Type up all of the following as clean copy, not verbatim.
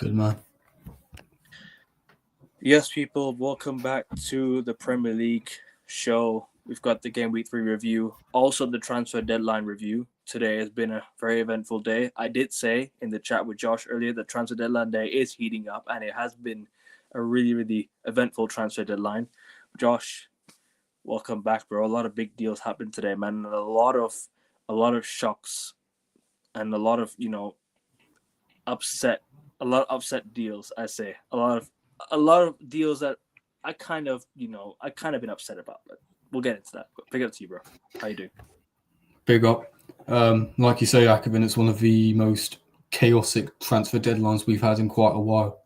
Good man. Yes, people, welcome back to the Premier League show. We've got the Game Week 3 review, also the transfer deadline review. Today has been a very eventful day. I did say in the chat with Josh earlier that transfer deadline day is heating up, and it has been a really, really eventful transfer deadline. Josh, welcome back, bro. A lot of big deals happened today, man. And a lot of shocks and a lot of, upset deals, I say. A lot of deals that I kind of been upset about, but we'll get into that. Big up to you, bro. How you doing? Big up. Like you say, Akavin, it's one of the most chaotic transfer deadlines we've had in quite a while.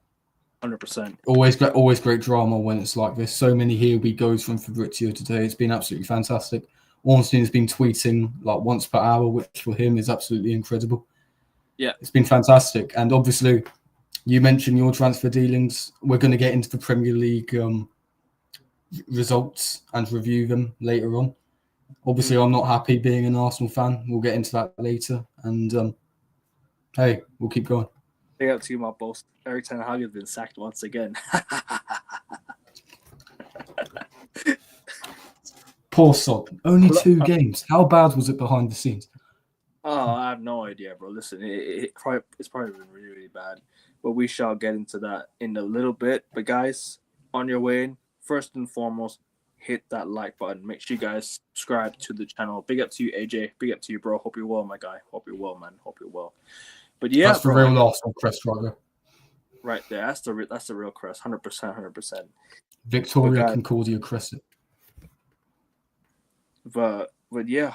100%. Always great drama when it's like this. So many here we goes from Fabrizio today. It's been absolutely fantastic. Ornstein has been tweeting like once per hour, which for him is absolutely incredible. Yeah. It's been fantastic. And obviously, you mentioned your transfer dealings. We're going to get into the Premier League results and review them later on. Obviously, I'm not happy being an Arsenal fan. We'll get into that later. And hey, we'll keep going. Big up to you, my boss. Eric Ten Hag has been sacked once again. Poor sod. Only 2 games. How bad was it behind the scenes? Oh, I have no idea, bro. Listen, it's probably been really, really bad. But we shall get into that in a little bit. But guys, on your way in, first and foremost, hit that like button. Make sure you guys subscribe to the channel. Big up to you, AJ. Big up to you, bro. Hope you're well, my guy. Hope you're well, man. Hope you're well. But yeah, that's the real Arsenal crest right there. Right there. That's the real crest. 100%. Victoria Concordia Crescent. But yeah,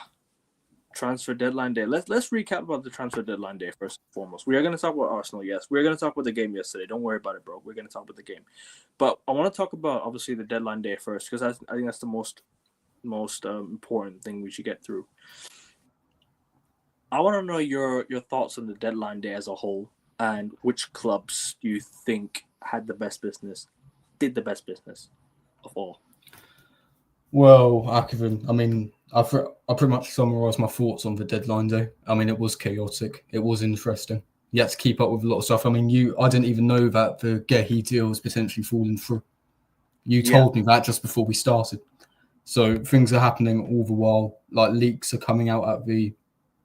transfer deadline day. Let's recap about the transfer deadline day first and foremost. We are going to talk about Arsenal, yes. We're going to talk about the game yesterday. Don't worry about it, bro. We're going to talk about the game. But I want to talk about, obviously, the deadline day first, because I think that's the most important thing we should get through. I want to know your thoughts on the deadline day as a whole, and which clubs do you think did the best business of all. Well, Akavin, I mean, I pretty much summarised my thoughts on the deadline day. I mean, it was chaotic. It was interesting. You had to keep up with a lot of stuff. I mean, I didn't even know that the Gehi deal was potentially falling through. You told me that just before we started. So things are happening all the while. Like leaks are coming out at the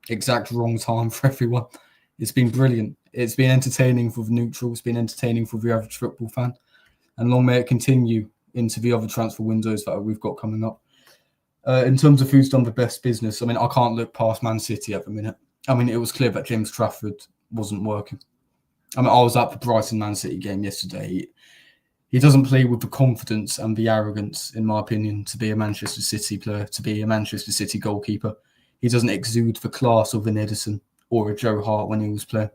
exact wrong time for everyone. It's been brilliant. It's been entertaining for the neutral. It's been entertaining for the average football fan. And long may it continue into the other transfer windows that we've got coming up. In terms of who's done the best business, I mean, I can't look past Man City at the minute. I mean, it was clear that James Trafford wasn't working. I mean, I was at the Brighton Man City game yesterday. He doesn't play with the confidence and the arrogance, in my opinion, to be a Manchester City player, to be a Manchester City goalkeeper. He doesn't exude the class of an Edison or a Joe Hart when he was playing.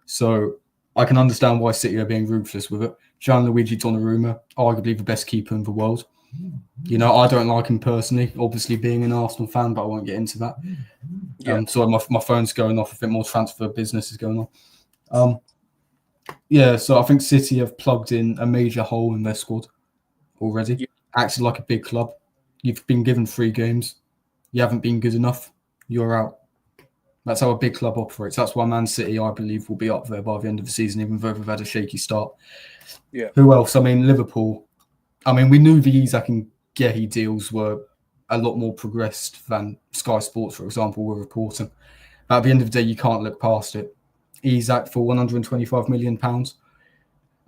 So I can understand why City are being ruthless with it. Gianluigi Donnarumma, arguably the best keeper in the world. You know, I don't like him personally, obviously being an Arsenal fan, but I won't get into that. Yeah. So my phone's going off. I think more transfer business is going on. So I think City have plugged in a major hole in their squad already. Yeah. Acted like a big club. You've been given 3 games. You haven't been good enough. You're out. That's how a big club operates. That's why Man City, I believe, will be up there by the end of the season, even though they've had a shaky start. Yeah. Who else? I mean, Liverpool. I mean, we knew the Isak and Gehi deals were a lot more progressed than Sky Sports, for example, were reporting. But at the end of the day, you can't look past it. Isak for £125 million.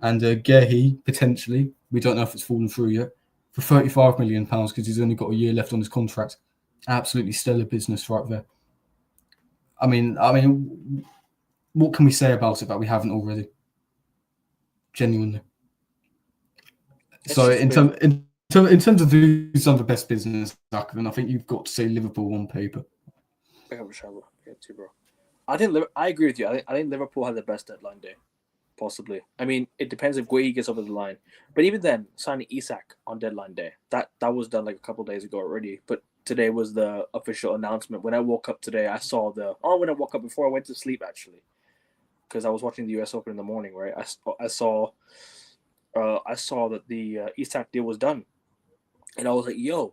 And Gehi, potentially, we don't know if it's fallen through yet, for £35 million because he's only got a year left on his contract. Absolutely stellar business right there. I mean, what can we say about it that we haven't already? Genuinely. So in terms of who's done the best business, Akavin, I think you've got to say Liverpool on paper. I agree with you. I think Liverpool had the best deadline day, possibly. I mean, it depends if Guehi gets over the line. But even then, signing Isak on deadline day, that was done like a couple of days ago already. But today was the official announcement. When I woke up today, I saw when I woke up before I went to sleep, actually, because I was watching the US Open in the morning, right? I saw that the Isak deal was done, and I was like, "Yo,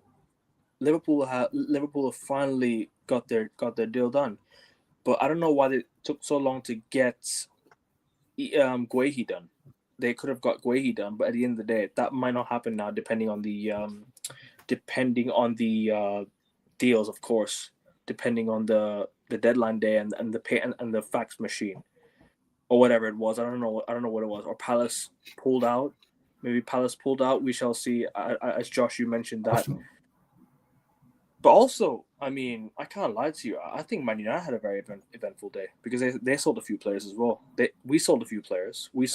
Liverpool have finally got their deal done." But I don't know why it took so long to get Guehi done. They could have got Guehi done, but at the end of the day, that might not happen now, depending on the deals, of course, depending on the deadline day and the pay and the fax machine or whatever it was. I don't know what it was. Or Palace pulled out. Maybe Palace pulled out. We shall see. As Josh, you mentioned that. But also, I mean, I can't lie to you. I think Man United had a very eventful day because they sold a few players as well. We sold a few players. We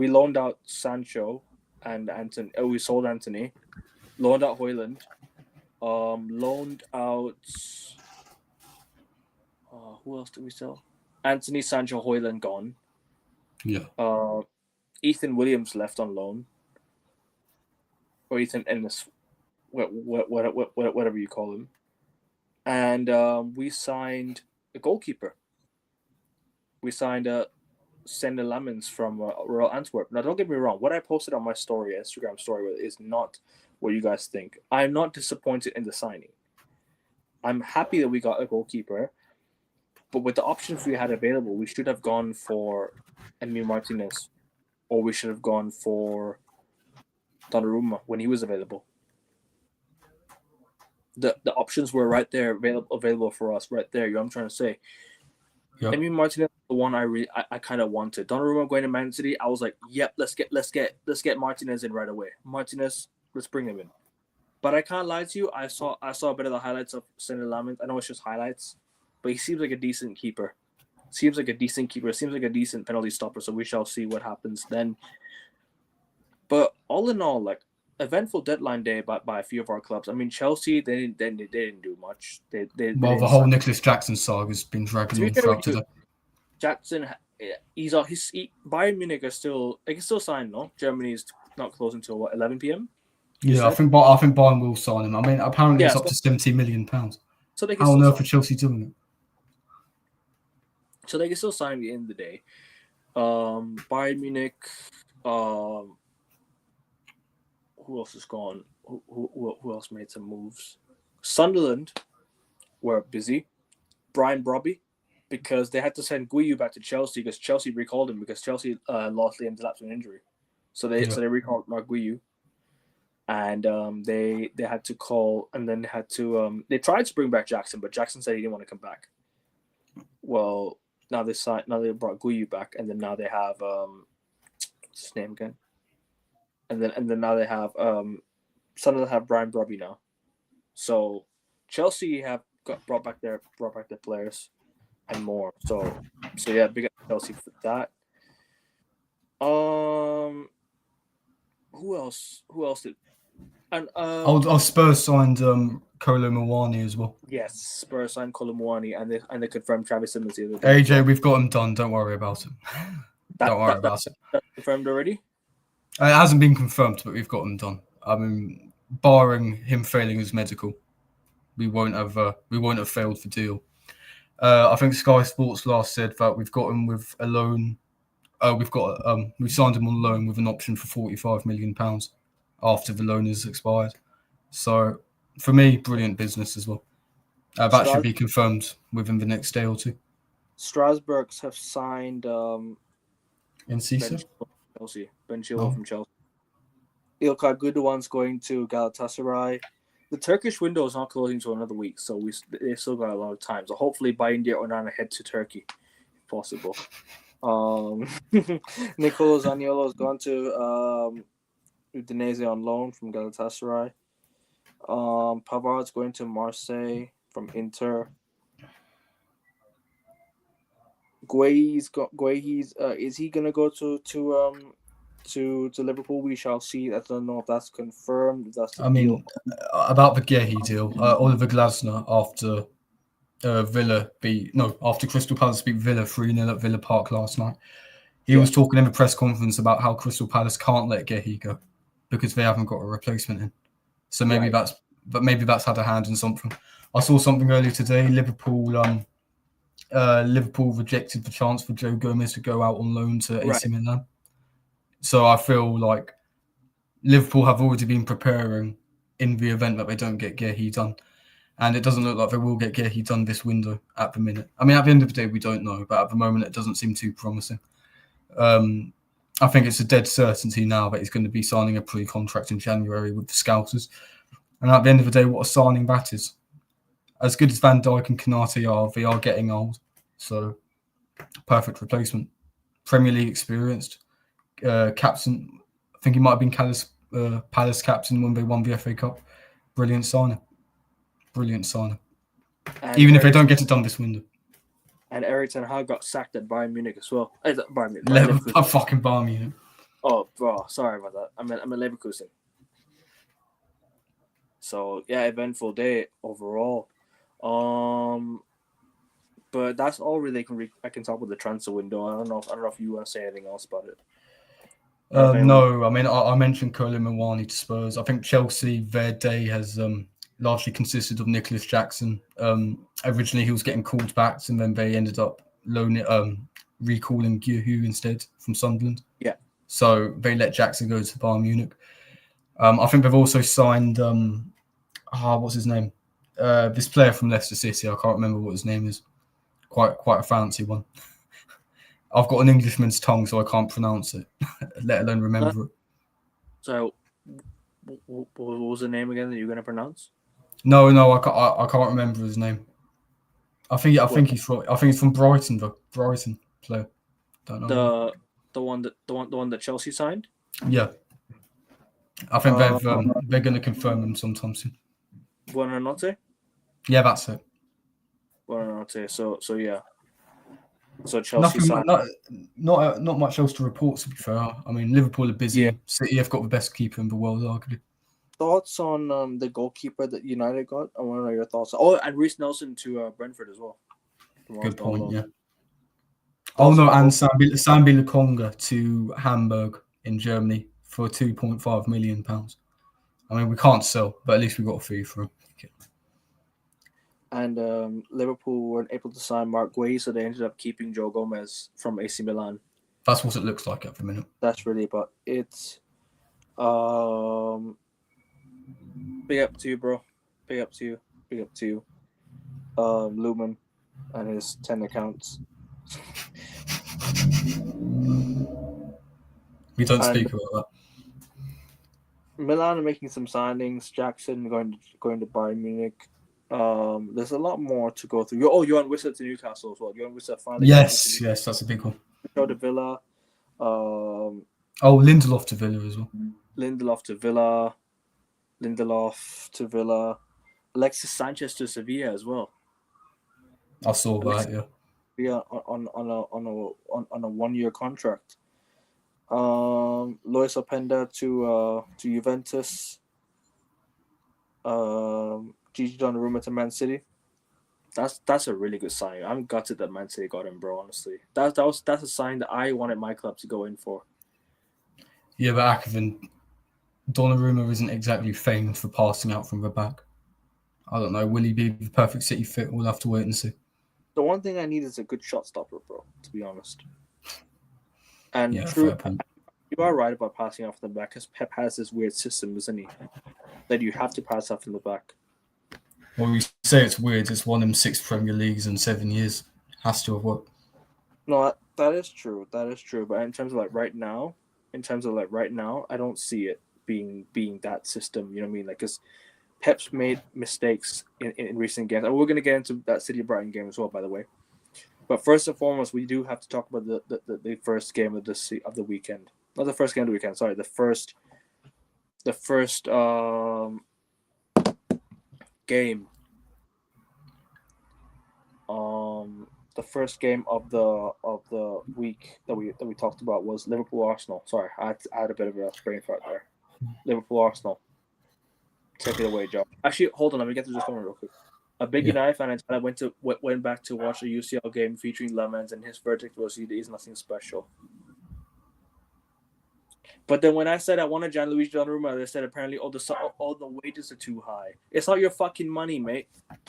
loaned out Sancho and Anthony. We sold Anthony. Loaned out Højlund. Loaned out. Who else did we sell? Anthony, Sancho, Højlund gone. Yeah. Ethan Williams left on loan. Or Ethan Ennis. Whatever you call him, and we signed a goalkeeper. We signed Sander Lamens from Royal Antwerp. Now, don't get me wrong. What I posted on my Instagram story, is not what you guys think. I'm not disappointed in the signing. I'm happy that we got a goalkeeper, but with the options we had available, we should have gone for Emi Martinez, or we should have gone for Donnarumma when he was available. The options were right there available for us right there. You know what I'm trying to say? Yep. Emi Martinez, the one I kind of wanted. Donnarumma going to Man City, I was like, yep, let's get Martinez in right away. Martinez, let's bring him in. But I can't lie to you, I saw a bit of the highlights of Sander Lamens. I know it's just highlights, but he seems like a decent keeper. Seems like a decent penalty stopper. So we shall see what happens then. But all in all, like, eventful deadline day by a few of our clubs. I mean, Chelsea, they didn't do much. The whole Nicholas Jackson saga has been dragging on throughout today. Jackson, Bayern Munich they can still sign, no? Germany's not closing until what, 11 p.m. Yeah, I think Bayern will sign him. I mean, apparently it's up to £70 million. So they can how on earth are Chelsea doing it? So they can still sign at the end of the day. Bayern Munich. Who else is gone? Who else made some moves? Sunderland were busy. Brian Brobby, because they had to send Guiu back to Chelsea because Chelsea recalled him because Chelsea lost Liam Delap to an injury. So they recalled Mark Guiu. And they had to call, and then they tried to bring back Jackson, but Jackson said he didn't want to come back. Well, now they brought Guiu back, and then now they have what's his name again? And then now they have Sunderland have Brian Brobby now. So Chelsea have brought back their players and more. So yeah, big up Chelsea for that. Who else did? And Spurs signed Kolo Muani as well. Yes, Spurs signed Kolo Muani, and they confirmed Travis Simmons the other day. AJ, we've got him done. Don't worry about him. Don't worry about it. That's confirmed already? It hasn't been confirmed, but we've got him done. I mean, barring him failing his medical, we won't have failed the deal. I think Sky Sports last said that we've got him with a loan. We signed him on loan with an option for £45 million after the loan is expired. So for me, brilliant business as well. That should be confirmed within the next day or two. Strasbourg's have signed Encisa? Chelsea. Ben Chilwell from Chelsea. İlkay Gündoğan's going to Galatasaray. The Turkish window is not closing until another week, so they still got a lot of time. So hopefully by India or Onana head to Turkey, if possible. Nicolo Zaniolo has gone to Udinese on loan from Galatasaray. Pavard's going to Marseille from Inter. Guehi's is he gonna go to Liverpool? We shall see. I don't know if that's confirmed. If that's deal. About the Guehi deal, Oliver Glasner after after Crystal Palace beat Villa 3-0 at Villa Park last night. He was talking in the press conference about how Crystal Palace can't let Guehi go because they haven't got a replacement in. So maybe that's had a hand in something. I saw something earlier today. Liverpool rejected the chance for Joe Gomez to go out on loan to AC Milan. So I feel like Liverpool have already been preparing in the event that they don't get Guehi done. And it doesn't look like they will get Gehi done this window at the minute. I mean, at the end of the day, we don't know, but at the moment, it doesn't seem too promising. I think it's a dead certainty now that he's going to be signing a pre-contract in January with the Scousers. And at the end of the day, what a signing that is. As good as Van Dijk and Konate are, they are getting old. So, perfect replacement. Premier League experienced. Captain, I think he might have been Palace captain when they won the FA Cup. Brilliant signing. Brilliant signing. And Even if they don't get it done this window. And Erik ten Hag got sacked at Bayern Munich as well. Fucking Bayern Munich. Oh, bro, sorry about that. I'm a Leverkusen. So yeah, eventful day overall. But that's all really I can talk about the transfer window. I don't know if you want to say anything else about it. No, I mean I mentioned Kolo Muani to Spurs. I think Chelsea, their day has largely consisted of Nicholas Jackson. Originally he was getting called back, and then they ended up recalling Guihu instead from Sunderland. Yeah. So they let Jackson go to Bayern Munich. I think they've also signed what's his name? This player from Leicester City. I can't remember what his name is. Quite a fancy one. I've got an Englishman's tongue, so I can't pronounce it, let alone remember it. So, what was the name again that you're going to pronounce? No, I can't remember his name. I think he's from Brighton, though. Brighton player. Don't know. The one that Chelsea signed. Yeah, I think they're going to confirm him sometime soon. Buonanotte. Yeah, that's it. Buonanotte. So yeah. So Chelsea signed. Not much else to report, to be fair. I mean, Liverpool are busy. Yeah. City have got the best keeper in the world, arguably. Thoughts on the goalkeeper that United got? I want to know your thoughts. Oh, and Reece Nelson to Brentford as well. Good point, yeah. Oh, no, and Sambi Lokonga to Hamburg in Germany for £2.5 million. I mean, we can't sell, but at least we got a fee for him. Okay. And Liverpool weren't able to sign Mark Guehi, so they ended up keeping Joe Gomez from AC Milan. That's what it looks like at the minute. That's really about it. Big up to you, bro. Big up to you. Lumen and his 10 accounts. We don't speak about that. Milan are making some signings. Jackson going to Bayern Munich. There's a lot more to go through. Johan Wissa to Newcastle as well. Johan Wissa finally. Yes, that's a big one. To Villa. Lindelof to Villa as well. Lindelof to Villa. Alexis Sanchez to Sevilla as well. I saw that. Yeah. Yeah, on a 1-year contract. Lois Openda to Juventus. Gigi Donnarumma to Man City. That's a really good sign. I'm gutted that Man City got him, bro. Honestly, that's a sign that I wanted my club to go in for. Yeah, but Akevin, Donnarumma isn't exactly famed for passing out from the back. I don't know. Will he be the perfect City fit? We'll have to wait and see. The one thing I need is a good shot stopper, bro. To be honest. And yeah, true, you are right about passing off from the back because Pep has this weird system, isn't he? That you have to pass off from the back. Well, we say it's weird. It's won him 6 Premier Leagues in 7 years. Has to have worked. No, that is true. But in terms of right now, I don't see it being that system. You know what I mean? Like, because Pep's made mistakes in recent games, and we're going to get into that City Brighton game as well, by the way. But first and foremost, we do have to talk about the first game of the weekend. Not the first game of the weekend. Sorry, the first game. The first game of the week that we talked about was Liverpool Arsenal. Sorry, I had a bit of a brain fart there. Liverpool Arsenal. Take it away, Joe. Actually, hold on. Let me get to this comment real quick. A big United fan, I went back to watch a UCL game featuring Lemons, and his verdict was he's nothing special. But then when I said I wanted Gianluigi Donnarumma, they said apparently all the wages are too high. It's not your fucking money, mate.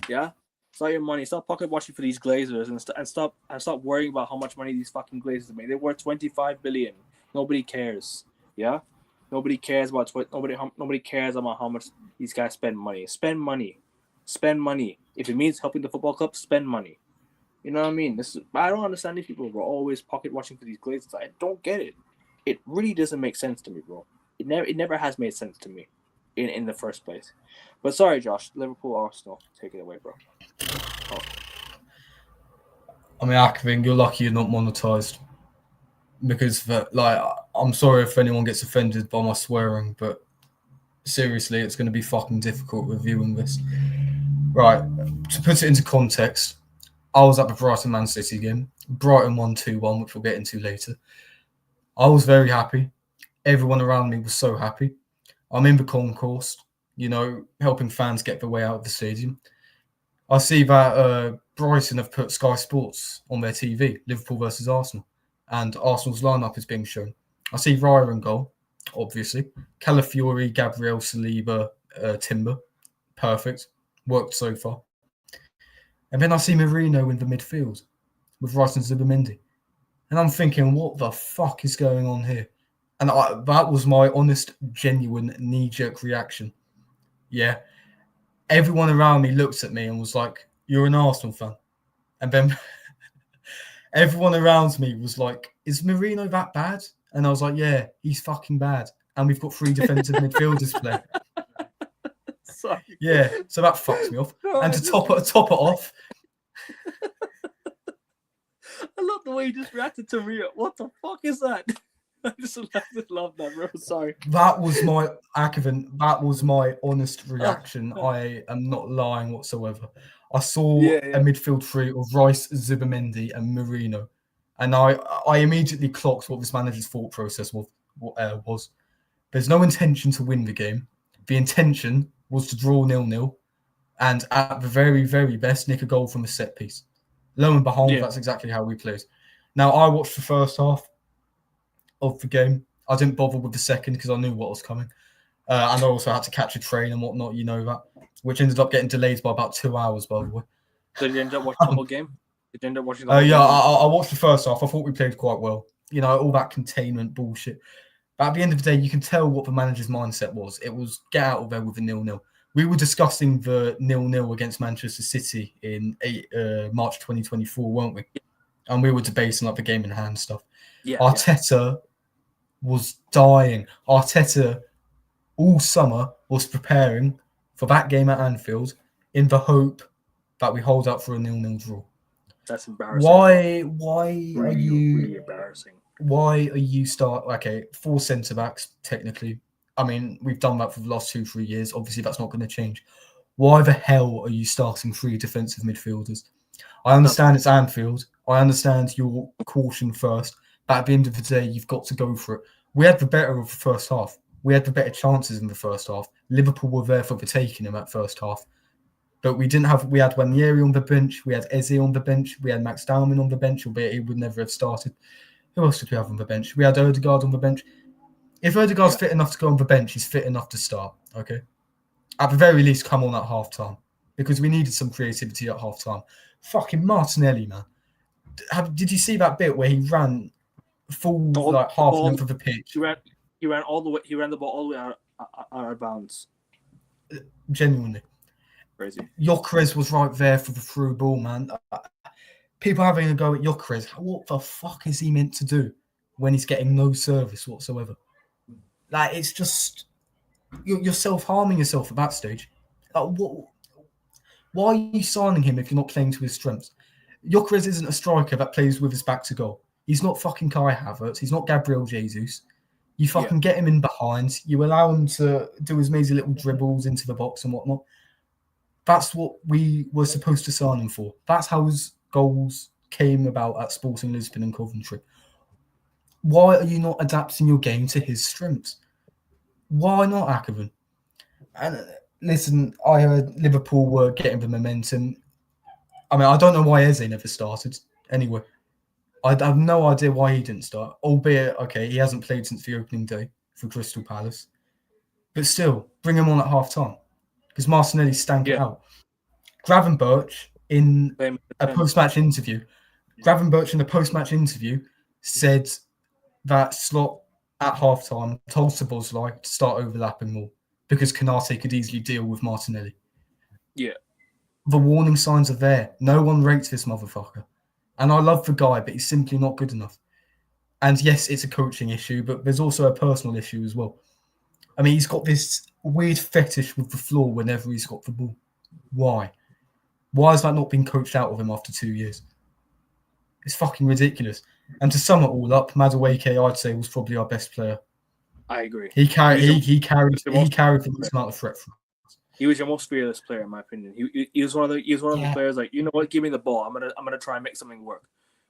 Yeah, it's not your money. Stop pocket watching for these Glazers and stop worrying about how much money these fucking Glazers make. They're worth 25 billion. Nobody cares. Yeah, nobody cares about nobody cares about how much these guys spend money. Spend money. Spend money. If it means helping the football club, spend money. You know what I mean? I don't understand these people who are always pocket watching for these Glazers. I don't get it. It really doesn't make sense to me, bro. It never has made sense to me in the first place. But sorry, Josh. Liverpool, Arsenal. Take it away, bro. Oh. I mean, Akvin, you're lucky you're not monetized. Because, I'm sorry if anyone gets offended by my swearing, but seriously, it's going to be fucking difficult reviewing this. Right, to put it into context, I was at the Brighton Man City game. Brighton won 2-1, which we'll get into later. I was very happy. Everyone around me was so happy. I'm in the concourse, helping fans get their way out of the stadium. I see that Brighton have put Sky Sports on their TV, Liverpool versus Arsenal, and Arsenal's lineup is being shown. I see Raya in goal, obviously. Calafiori, Gabriel, Saliba, Timber. Perfect. Worked so far. And then I see Marino in the midfield with Rice and Zubimendi. And I'm thinking, what the fuck is going on here? And that was my honest, genuine, knee-jerk reaction. Yeah. Everyone around me looked at me and was like, you're an Arsenal fan. And then everyone around me was like, is Marino that bad? And I was like, yeah, he's fucking bad. And we've got 3 defensive midfielders play. Sorry. Yeah, so that fucks me off. No, and to top it off. I love the way you just reacted to Rio. What the fuck is that? I just love that, bro. Sorry. That was my honest reaction. I am not lying whatsoever. I saw a midfield three of Rice, Zubimendi, and Marino, and I immediately clocked what this manager's thought process was. There's no intention to win the game. The intention was to draw 0-0, and at the very, very best, nick a goal from a set piece. Lo and behold, that's exactly how we played. Now, I watched the first half of the game. I didn't bother with the second because I knew what was coming. And I also had to catch a train and whatnot, which ended up getting delayed by about 2 hours, by the way. So did you end up watching the whole game? Did you end up watching the whole game? Yeah, I watched the first half. I thought we played quite well. All that containment bullshit. But at the end of the day, you can tell what the manager's mindset was. It was get out of there with a 0-0. We were discussing the 0-0 against Manchester City in March 2024, weren't we? And we were debating the game in hand stuff. Yeah, Arteta was dying. Arteta all summer was preparing for that game at Anfield in the hope that we hold out for a 0-0 draw. That's embarrassing. Why are you really embarrassing? Why are you 4 centre backs technically? I mean, we've done that for the last 2-3 years. Obviously, that's not going to change. Why the hell are you starting 3 defensive midfielders? I understand it's Anfield. I understand your caution first. But at the end of the day, you've got to go for it. We had the better of the first half. We had the better chances in the first half. Liverpool were there for the taking in that first half. But we had Wanyeri on the bench. We had Eze on the bench. We had Max Dowman on the bench, albeit he would never have started. Who else did we have on the bench? We had Odegaard on the bench. If Odegaard's fit enough to go on the bench, he's fit enough to start, okay? At the very least, come on at half-time. Because we needed some creativity at half-time. Fucking Martinelli, man. Did you see that bit where he ran full half length of the pitch? He ran all the way. He ran the ball all the way out of bounds. Genuinely. Crazy. Gyökeres was right there for the through ball, man. People having a go at Gyökeres. What the fuck is he meant to do when he's getting no service whatsoever? It's just you're self-harming yourself at that stage. Why are you signing him if you're not playing to his strengths? Gyökeres isn't a striker that plays with his back to goal. He's not fucking Kai Havertz. He's not Gabriel Jesus. You fucking get him in behind. You allow him to do his amazing little dribbles into the box and whatnot. That's what we were supposed to sign him for. That's how his goals came about at Sporting Lisbon and Coventry. Why are you not adapting your game to his strengths? Why not, Akevin? And listen, I heard Liverpool were getting the momentum. I mean, I don't know why Eze never started. Anyway, I have no idea why he didn't start. Albeit, okay, he hasn't played since the opening day for Crystal Palace. But still, bring him on at half-time. Because Martinelli stank it out. Gravenberch in a post-match interview said that Slot at half-time told Szoboszlai to start overlapping more because Konate could easily deal with Martinelli. Yeah. The warning signs are there. No one rates this motherfucker. And I love the guy, but he's simply not good enough. And yes, it's a coaching issue, but there's also a personal issue as well. I mean, he's got this weird fetish with the floor whenever he's got the ball. Why? Why has that not been coached out of him after 2 years? It's fucking ridiculous. And to sum it all up, Madueke, I'd say, was probably our best player. I agree. He carried the most amount of threat. He was your most fearless player, in my opinion. He was one of the players like, you know what, give me the ball. I'm gonna try and make something work.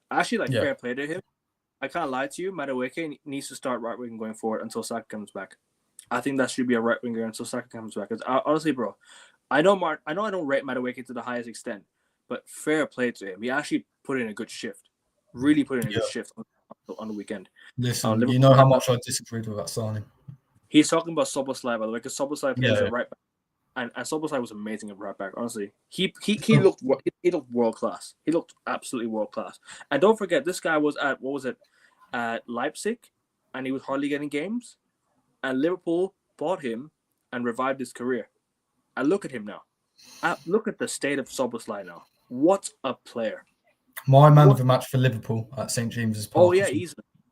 Actually, fair play to him. I can't lie to you. Madueke needs to start right wing going forward until Saka comes back. I think that should be a right winger until Saka comes back. Because honestly, bro, I know I don't rate Madueke to the highest extent, but fair play to him. He actually put in a good shift. Really put in a good shift on the weekend. Listen, you know how much I disagreed with that signing. He's talking about Szoboszlai, by the way, because Szoboszlai plays at right back. And Szoboszlai was amazing at right back. Honestly, he looked world class. He looked absolutely world class. And don't forget, this guy was at Leipzig, and he was hardly getting games. And Liverpool bought him and revived his career. And look at him now. Look at the state of Szoboszlai now. What a player! My man of the match for Liverpool at St James's Park. Oh yeah,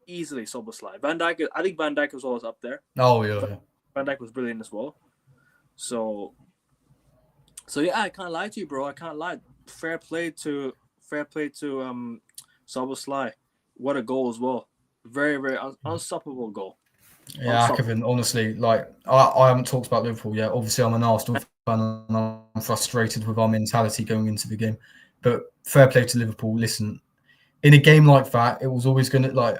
easily Szoboszlai. Van Dijk. I think Van Dijk was always up there. Oh yeah. Van Dijk was brilliant as well. So yeah, I can't lie to you, bro. I can't lie. Fair play to Szoboszlai. What a goal as well. Very, very unstoppable goal. Yeah, Kevin, honestly, I haven't talked about Liverpool yet. Obviously, I'm an Arsenal fan and I'm frustrated with our mentality going into the game. But fair play to Liverpool. Listen, in a game like that, it was always going to, I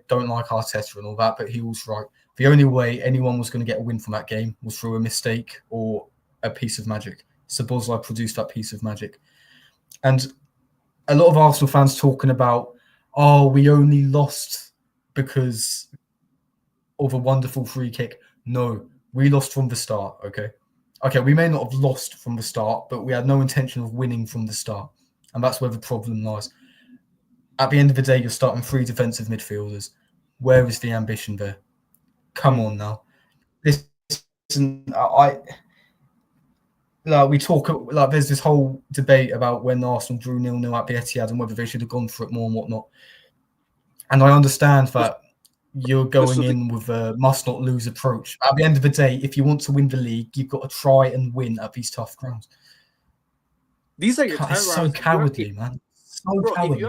don't like Arteta and all that, but he was right. The only way anyone was going to get a win from that game was through a mistake or a piece of magic. Szoboszlai produced that piece of magic. And a lot of Arsenal fans talking about, we only lost because of a wonderful free kick. No, we lost from the start, okay? Okay, we may not have lost from the start, but we had no intention of winning from the start. And that's where the problem lies. At the end of the day, you're starting 3 defensive midfielders. Where is the ambition there? Come on now. Listen, we talk, there's this whole debate about when Arsenal drew 0-0 at the Etihad and whether they should have gone for it more and whatnot. And I understand that you're going in with a must-not-lose approach. At the end of the day, if you want to win the league, you've got to try and win at these tough grounds. These are your It's so cowardly, man. So bro, cowardly.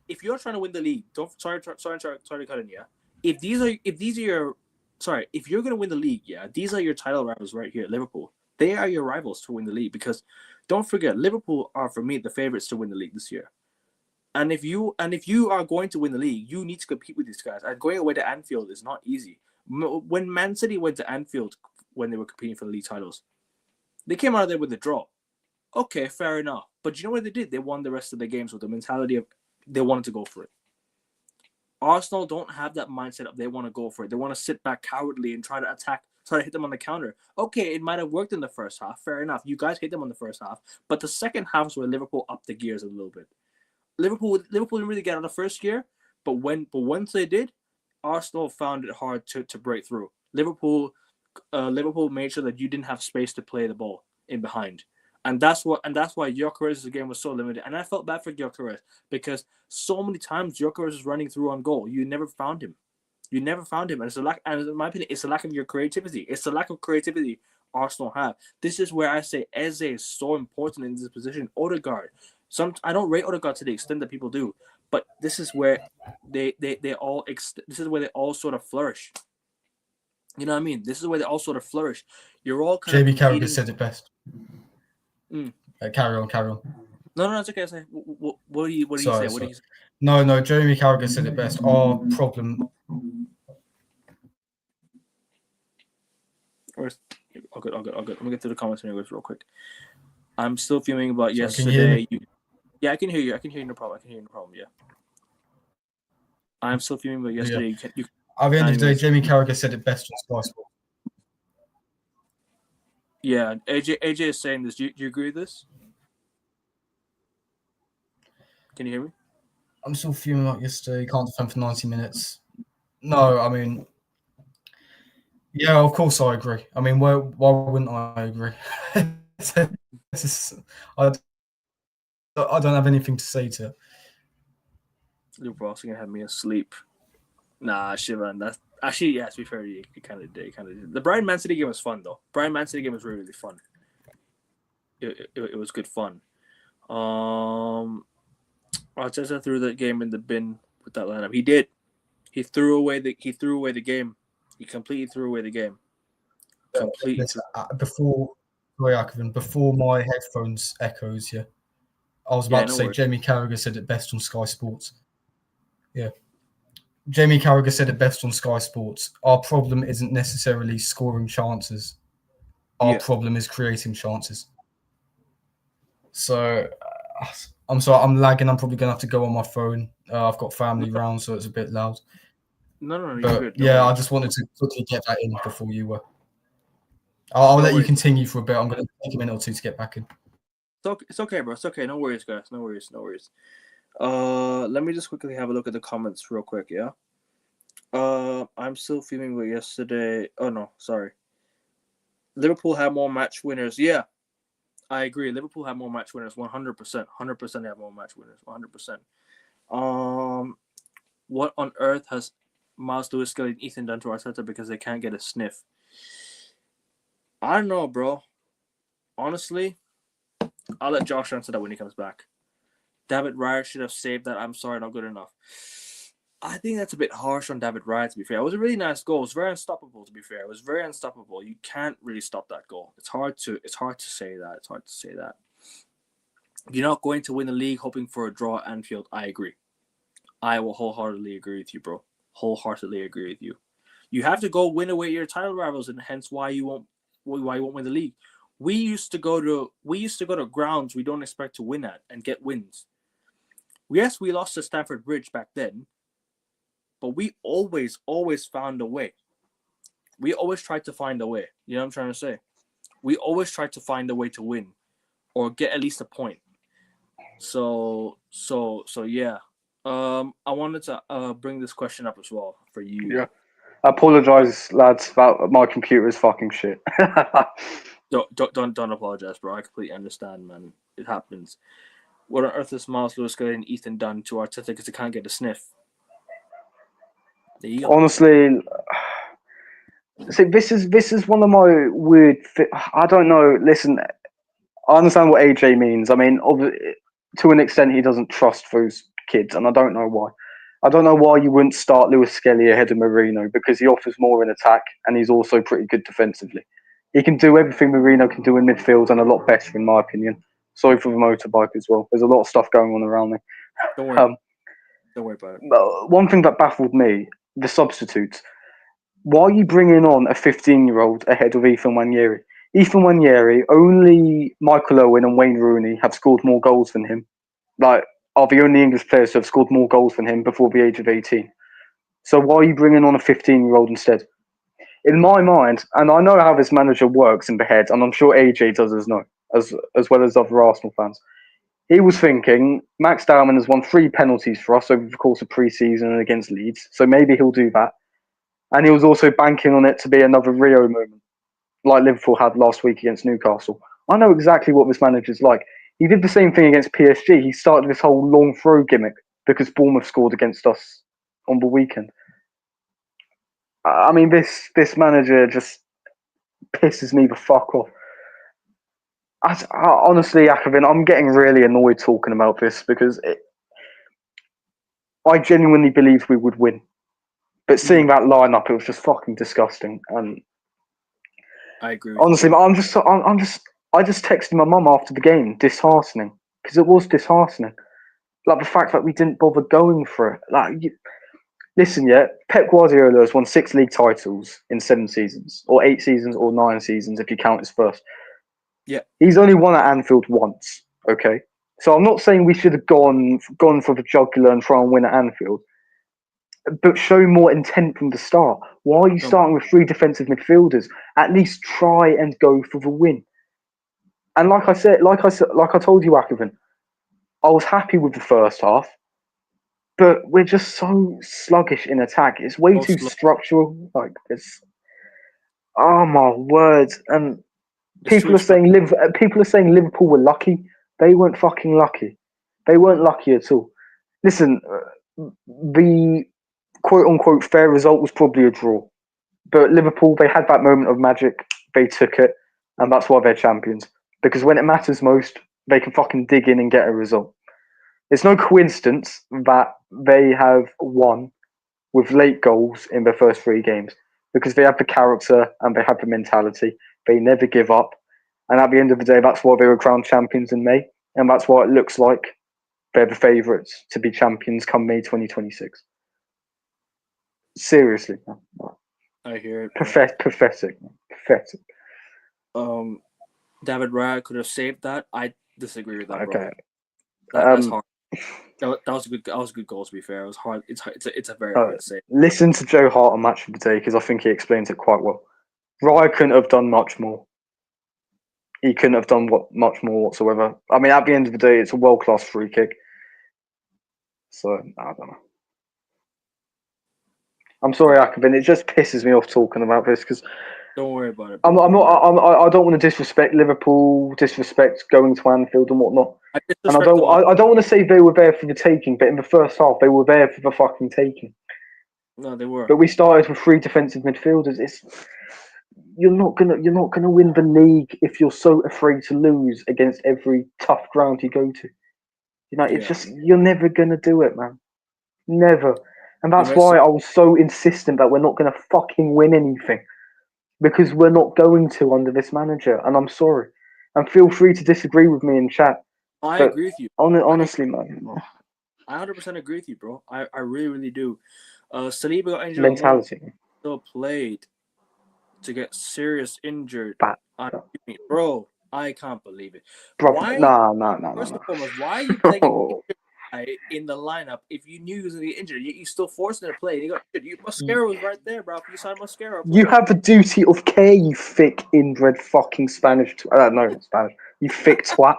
If you're trying to win the league, sorry to cut in, yeah. If you're going to win the league, yeah, these are your title rivals right here, Liverpool. They are your rivals to win the league because don't forget, Liverpool are for me the favorites to win the league this year. And if you are going to win the league, you need to compete with these guys. And going away to Anfield is not easy. When Man City went to Anfield when they were competing for the league titles, they came out of there with a draw. Okay, fair enough. But you know what they did? They won the rest of the games with the mentality of they wanted to go for it. Arsenal don't have that mindset of they want to go for it. They want to sit back cowardly and try to hit them on the counter. Okay, it might have worked in the first half. Fair enough. You guys hit them on the first half. But the second half is where Liverpool upped the gears a little bit. Liverpool didn't really get on the first gear, but once they did, Arsenal found it hard to break through. Liverpool made sure that you didn't have space to play the ball in behind. And that's why Gyökeres' game was so limited. And I felt bad for Gyökeres because so many times Gyökeres was running through on goal. You never found him. And it's a lack, and in my opinion, it's a lack of your creativity. It's the lack of creativity Arsenal have. This is where I say Eze is so important in this position. Odegaard. I don't rate Odegaard to the extent that people do, but this is where they all sort of flourish. You know what I mean? This is where they all sort of flourish. You're all kind Jamie of Carragher said it best. Carry on. No, it's okay. I say, what do you say? What do you say? No, Jamie Carragher said it best. Our problem. I'll good. Let me get to the comments anyways real quick. I'm still fuming about yesterday. Yeah, I can hear you. I can hear you no problem. Yeah. I'm still fuming about yesterday. Yeah. At the end of the day, Jamie Carragher said it best on Sky Sports. Yeah, AJ is saying this. Do you agree with this? Can you hear me? I'm still fuming like yesterday. Can't defend for 90 minutes. No, I mean, yeah, of course I agree. I mean, why wouldn't I agree? I don't have anything to say to it. Liverpool also gonna have me asleep. Nah, shit, man. That's actually, yeah. To be fair, you kind of did. The Brighton Man City game was fun though. Brighton Man City game was really, really fun. It was good fun. Arteta threw that game in the bin with that lineup. He did. He threw away the game. He completely threw away the game. Completely. Listen, before my headphones echoes, yeah, I was about to say Jamie Carragher said it best on Sky Sports. Yeah. Jamie Carragher said it best on Sky Sports. Our problem isn't necessarily scoring chances. Our problem is creating chances. So, I'm sorry, I'm lagging. I'm probably going to have to go on my phone. I've got family round, so it's a bit loud. No, you're good. Yeah, I just wanted to quickly get that in before you were. I'll let you continue for a bit. I'm going to take a minute or two to get back in. It's okay, bro. It's okay. No worries, guys. No worries. Let me just quickly have a look at the comments real quick, yeah? I'm still feeling with yesterday. Oh, no, sorry. Liverpool have more match winners. Yeah, I agree. Liverpool have more match winners. 100%. 100% have more match winners. 100%. What on earth has Miles Lewis, Skelly, and Ethan done to Arteta because they can't get a sniff? I don't know, bro. Honestly, I'll let Josh answer that when he comes back. David Raya should have saved that. I'm sorry, not good enough. I think that's a bit harsh on David Raya, to be fair. It was a really nice goal. It was very unstoppable, to be fair. It was very unstoppable. You can't really stop that goal. It's hard to say that. You're not going to win the league hoping for a draw at Anfield. I agree. I will wholeheartedly agree with you, bro. Wholeheartedly agree with you. You have to go win away your title rivals, and hence why you won't win the league. We used to go to grounds we don't expect to win at and get wins. Yes, we lost to Stamford Bridge back then, but we always found a way. We always tried to find a way. You know what I'm trying to say? We always tried to find a way to win or get at least a point. So yeah. I wanted to bring this question up as well for you. Yeah. I apologize, lads, about my computer is fucking shit. Don't apologize, bro. I completely understand, man. It happens. What on earth is Miles Lewis and Ethan done to Arteta because they can't get a sniff? There you go. Honestly, see, this is one of my weird. I don't know. Listen, I understand what AJ means. I mean, to an extent, he doesn't trust those kids, and I don't know why. I don't know why you wouldn't start Lewis Skelly ahead of Marino, because he offers more in attack and he's also pretty good defensively. He can do everything Marino can do in midfield and a lot better, in my opinion. Sorry for the motorbike as well. There's a lot of stuff going on around me. Don't worry. Don't worry about it. One thing that baffled me, the substitutes. Why are you bringing on a 15-year-old ahead of Ethan Nwaneri? Ethan Nwaneri, only Michael Owen and Wayne Rooney have scored more goals than him. Are the only English players who have scored more goals than him before the age of 18. So why are you bringing on a 15-year-old instead? In my mind, and I know how this manager works in the head, and I'm sure AJ does as well as other Arsenal fans. He was thinking, Max Dowman has won 3 penalties for us over the course of pre-season and against Leeds, so maybe he'll do that. And he was also banking on it to be another Rio moment, like Liverpool had last week against Newcastle. I know exactly what this manager's like. He did the same thing against PSG. He started this whole long throw gimmick because Bournemouth scored against us on the weekend. I mean, this manager just pisses me the fuck off. Honestly, Akovin, I'm getting really annoyed talking about this because I genuinely believed we would win. But seeing that lineup, it was just fucking disgusting. And I agree. Honestly, I just texted my mum after the game, disheartening, because it was disheartening. Like the fact that we didn't bother going for it. Listen, yeah, Pep Guardiola has won 6 league titles in 7 seasons, or 8 seasons, or 9 seasons if you count his first. Yeah, he's only won at Anfield once. Okay, so I'm not saying we should have gone for the jugular and try and win at Anfield, but show more intent from the start. Why are you starting with 3 defensive midfielders? At least try and go for the win. And like I told you, Akovin, I was happy with the first half, but we're just so sluggish in attack. It's way too structural. Oh my word! And People are saying Liverpool were lucky. They weren't fucking lucky. They weren't lucky at all. Listen, the quote unquote fair result was probably a draw. But Liverpool, they had that moment of magic. They took it, and that's why they're champions. Because when it matters most, they can fucking dig in and get a result. It's no coincidence that they have won with late goals in their first 3 games. Because they have the character and they have the mentality. They never give up. And at the end of the day, that's why they were crowned champions in May. And that's why it looks like they're the favourites to be champions come May 2026. Seriously. I hear it. Pathetic. David Raya could have saved that. I disagree with that, Okay. bro. That's hard. That was a good goal, to be fair. It was hard. It's a very hard save. Listen to Joe Hart on Match of the Day because I think he explains it quite well. Raya couldn't have done much more. He couldn't have done much more whatsoever. I mean, at the end of the day, it's a world-class free kick. So, I don't know. I'm sorry, Akabin. It just pisses me off talking about this because Don't worry about it. I don't want to disrespect Liverpool, disrespect going to Anfield and whatnot. And I don't want to say they were there for the taking, but in the first half they were there for the fucking taking. No, they were. But we started with 3 defensive midfielders. You're not gonna win the league if you're so afraid to lose against every tough ground you go to. You know, it's just you're never gonna do it, man. Never. And that's why I was so insistent that we're not gonna fucking win anything. Because we're not going to under this manager, and I'm sorry. And feel free to disagree with me in chat. I agree with you. Honestly, man. I 100% agree with you, bro. I really, really do. Saliba got injured. Mentality. Still played to get serious injured. Bad. Bro, I can't believe it. Bro, why? No. First and foremost, why are you playing an injured guy in the lineup if you knew he was going to get injured? You still forced him to play. You got injured. Mascara was right there, bro. If you signed Mascara. You have a duty of care, you thick inbred fucking Spanish. No, not Spanish. You thick twat.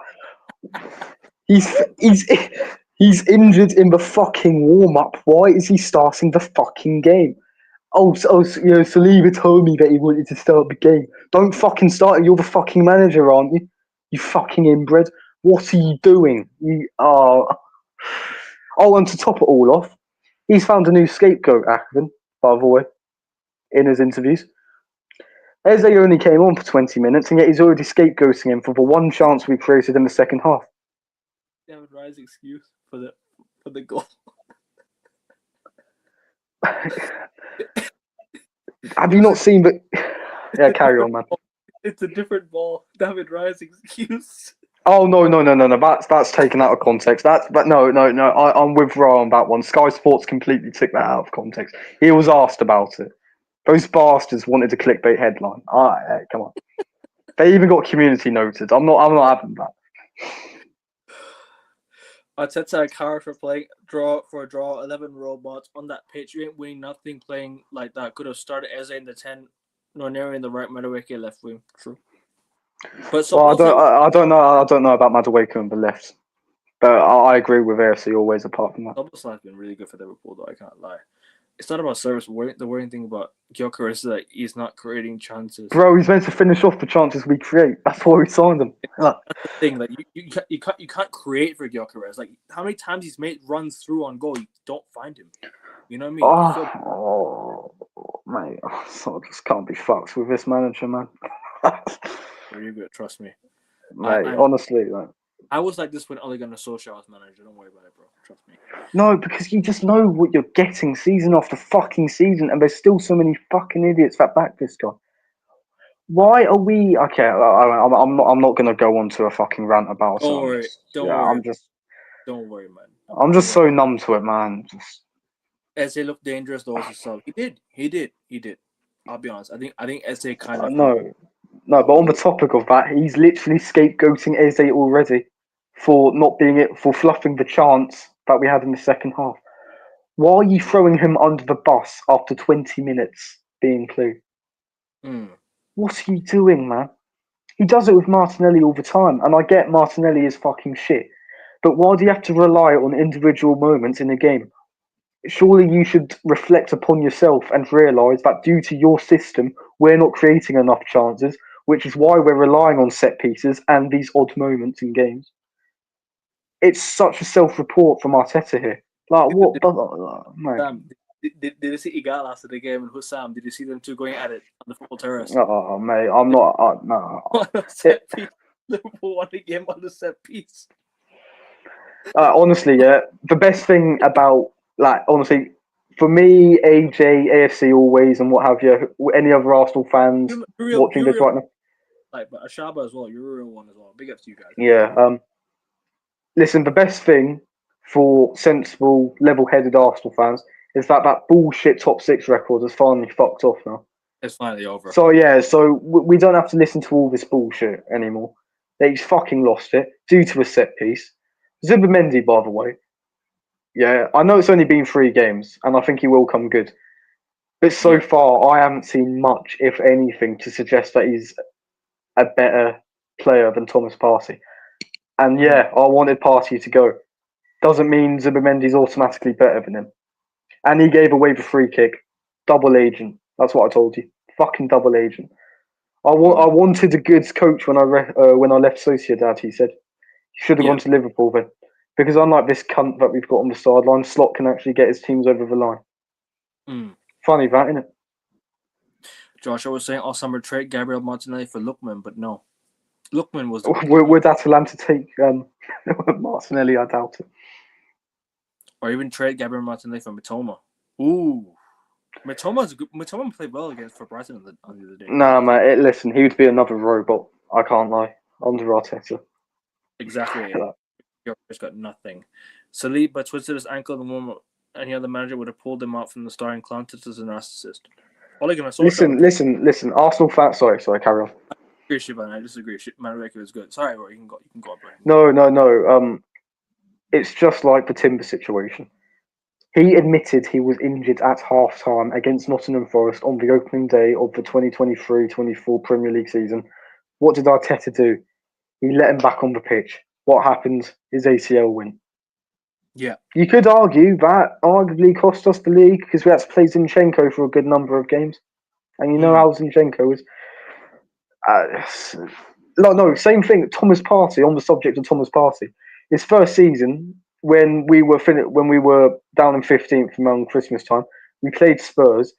He's injured in the fucking warm up. Why is he starting the fucking game? Saliba told me that he wanted to start the game. Don't fucking start it. You're the fucking manager, aren't you? You fucking inbred. What are you doing? You are. Oh, and to top it all off, he's found a new scapegoat, Akron, by the way, in his interviews. Eze only came on for 20 minutes, and yet he's already scapegoating him for the one chance we created in the second half. David Raya's excuse for the goal. Have you not seen? But yeah, carry on, man. It's a different ball. David Raya's excuse. Oh no! That's taken out of context. No. I'm with Ra on that one. Sky Sports completely took that out of context. He was asked about it. Those bastards wanted a clickbait headline. All right, hey, come on. They even got community noted. I'm not having that. Arteta and Carr for a draw. 11 robots on that pitch. You ain't winning nothing playing like that. Could have started Eze in the 10, Nwaneri in the right, Madueke left wing. True. But I don't know about Madueke on the left, but I agree with AFC always. Apart from that, Szoboszlai's been really good for Liverpool, though. I can't lie. It's not about service. The worrying thing about Gyökeres is that he's not creating chances. Bro, he's meant to finish off the chances we create. That's why we signed him. That's the thing. Like you can't create for Gyökeres. Like how many times he's made runs through on goal, you don't find him. You know what I mean? Mate, I just can't be fucked with this manager, man. You're good. Trust me, mate. Honestly, like. I was like this when Ole Gunnar Solskjaer was manager. Don't worry about it, bro. Trust me. No, because you just know what you're getting season after fucking season, and there's still so many fucking idiots that back this guy. Why are we? Okay, I'm not gonna go on to a fucking rant about it. Don't worry. Don't worry, man. I'm just so numb to it, man. Eze looked dangerous though as a sub. He did. I'll be honest. I think Eze kind of. No, but on the topic of that, he's literally scapegoating Eze already for for fluffing the chance that we had in the second half. Why are you throwing him under the bus after 20 minutes being played? What are you doing, man? He does it with Martinelli all the time, and I get Martinelli is fucking shit. But why do you have to rely on individual moments in the game? Surely you should reflect upon yourself and realise that due to your system, we're not creating enough chances. which is why we're relying on set pieces and these odd moments in games. It's such a self-report from Arteta here. Like, what? Mate. Sam, did you see Igal after the game and Hussam? Did you see them two going at it on the football terrace? Oh, mate, I'm not. No. Set piece. Liverpool won the game on the set piece. Honestly, yeah, the best thing about, like, honestly, for me, AJ, AFC always, and what have you, any other Arsenal fans watching this right now. Like, but Ashaba as well. You're a real one as well. Big up to you guys. Yeah. Listen, the best thing for sensible, level-headed Arsenal fans is that bullshit top six record has finally fucked off now. It's finally over. So yeah, we don't have to listen to all this bullshit anymore. He's fucking lost it due to a set piece. Zubimendi, by the way. Yeah, I know it's only been 3 games, and I think he will come good. But so far, I haven't seen much, if anything, to suggest that he's a better player than Thomas Partey. And yeah, I wanted Partey to go. Doesn't mean Zubimendi's automatically better than him. And he gave away the free kick. Double agent. That's what I told you. Fucking double agent. I wanted a good coach when I left Sociedad. He said he should have gone to Liverpool then, because unlike this cunt that we've got on the sideline, Slot can actually get his teams over the line. Funny that, isn't it? Josh, I was saying all summer trade Gabriel Martinelli for Lookman, but no. Lookman was. Would Atalanta take Martinelli? I doubt it. Or even trade Gabriel Martinelli for Mitoma. Ooh. Mitoma played well for Brighton on the other day. Nah, mate. Listen, he would be another robot. I can't lie. Under Arteta. Exactly. He's got nothing. Saliba twisted his ankle the moment any other manager would have pulled him out from the starting Clantis as a narcissist. Listen. Arsenal fans. Sorry. Carry on. I disagree. Madueke is good. Sorry, bro. You can go. Brian. No. It's just like the Timber situation. He admitted he was injured at half-time against Nottingham Forest on the opening day of the 2023-24 Premier League season. What did Arteta do? He let him back on the pitch. What happened? His ACL win. Yeah. You could argue that arguably cost us the league because we had to play Zinchenko for a good number of games. And you know how Zinchenko is. No, same thing. Thomas Partey, on the subject of Thomas Partey. His first season, when we were down in 15th around Christmas time, we played Spurs.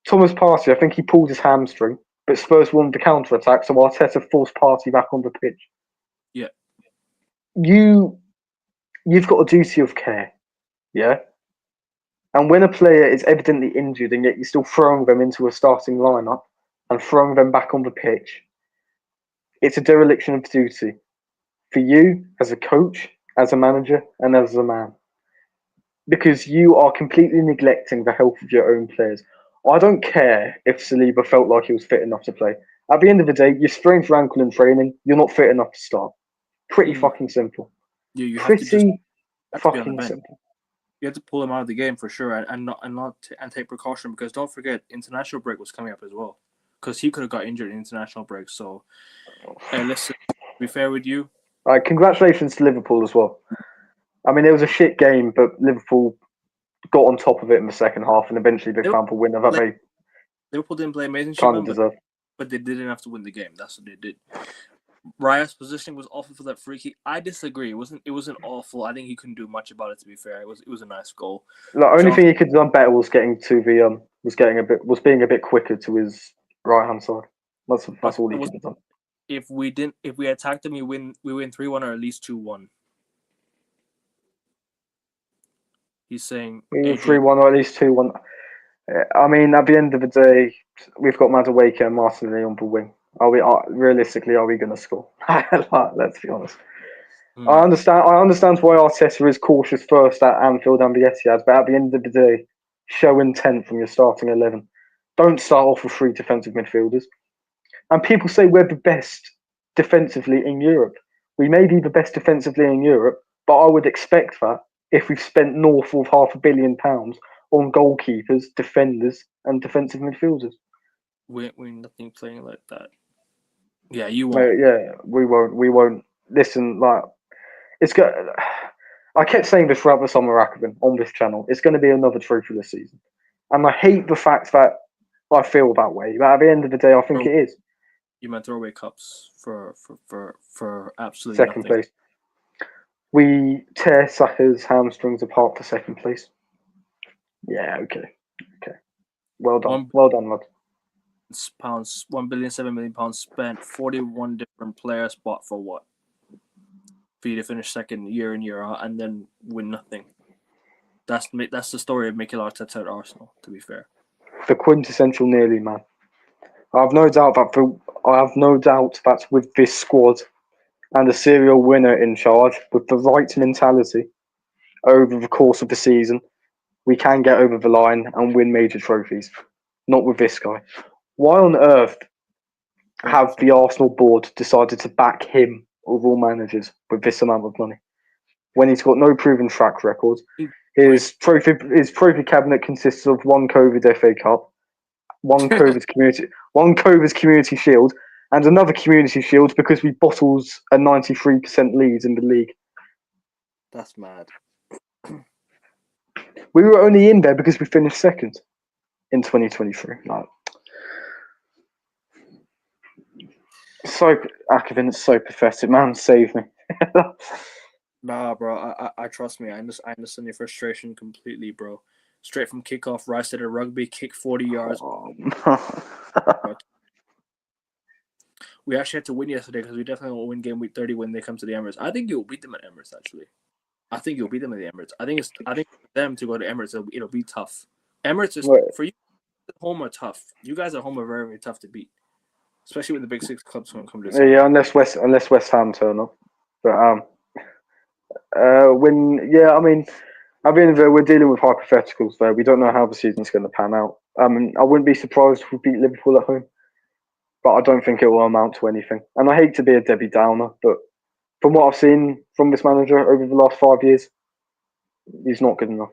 Thomas Partey, I think he pulled his hamstring, but Spurs won the counter attack, so Arteta forced Partey back on the pitch. Yeah, you've got a duty of care, yeah. And when a player is evidently injured and yet you're still throwing them into a starting lineup and throwing them back on the pitch, it's a dereliction of duty for you as a coach, as a manager, and as a man. Because you are completely neglecting the health of your own players. I don't care if Saliba felt like he was fit enough to play. At the end of the day, you sprained your ankle in training, you're not fit enough to start. Pretty fucking simple. You have Pretty to fucking simple. You have to pull him out of the game for sure, and take precaution, because don't forget international break was coming up as well, because he could have got injured in international break. So, listen, to be fair with you. All right, congratulations to Liverpool as well. I mean, it was a shit game, but Liverpool got on top of it in the second half, and eventually they found a winner that they Liverpool didn't play amazing, kind of deserved. But they didn't have to win the game. That's what they did. Raya's positioning was awful for that free kick. I disagree. It wasn't awful. I think he couldn't do much about it. To be fair, it was a nice goal. The only thing he could have done better was being a bit quicker to his right hand side. That's all he could have done. If we attacked him, we win 3-1 or at least 2-1. He's saying 3-1 or at least 2-1. I mean, at the end of the day, we've got Madueke and Martinelli on the wing. Realistically, are we going to score? Let's be honest. I understand why Arteta is cautious first at Anfield and the Etihad, but at the end of the day, show intent from your starting 11. Don't start off with 3 defensive midfielders. And people say we're the best defensively in Europe. We may be the best defensively in Europe, but I would expect that if we've spent north of £500 million on goalkeepers, defenders, and defensive midfielders. We're nothing playing like that. Yeah, you won't. We won't. Listen, it's good. I kept saying this throughout the summer, Akavin, on this channel. It's going to be another trophy this season, and I hate the fact that I feel that way. But at the end of the day, I think it is. You meant throw away cups for absolutely Second nothing. place. We tear Saka's hamstrings apart for second place. Yeah, okay. Well done. Well done, lad. Pounds, 1.7 billion spent, 41 different players bought for what? For you to finish second year in year out and then win nothing. That's the story of Mikel Arteta at Arsenal. To be fair, The quintessential nearly man. I have no doubt that with this squad and a serial winner in charge, with the right mentality over the course of the season, we can get over the line and win major trophies. Not with this guy. Why on earth have the Arsenal board decided to back him of all managers with this amount of money when he's got no proven track record? His trophy cabinet consists of one COVID FA Cup, one COVID community shield, and another community shield because we bottled a 93% lead in the league. That's mad. We were only in there because we finished second in 2023. No. So Akevin, it's so pathetic, man. Save me. Nah, bro. I trust me. I understand your frustration completely, bro. Straight from kickoff, Rice at a rugby kick 40 yards. We actually had to win yesterday because we definitely will win game week 30 when they come to the Emirates. I think you'll beat them at Emirates. Actually, I think you'll beat them at the Emirates. I think for them to go to Emirates, it'll be tough. Emirates is for you. Home are tough. You guys at home are very, very tough to beat, especially when the big six clubs come to this. Yeah, unless West Ham turn up. But I mean, at the end of it, we're dealing with hypotheticals there. We don't know how the season's going to pan out. I wouldn't be surprised if we beat Liverpool at home, but I don't think it will amount to anything. And I hate to be a Debbie Downer, but from what I've seen from this manager over the last 5 years, he's not good enough.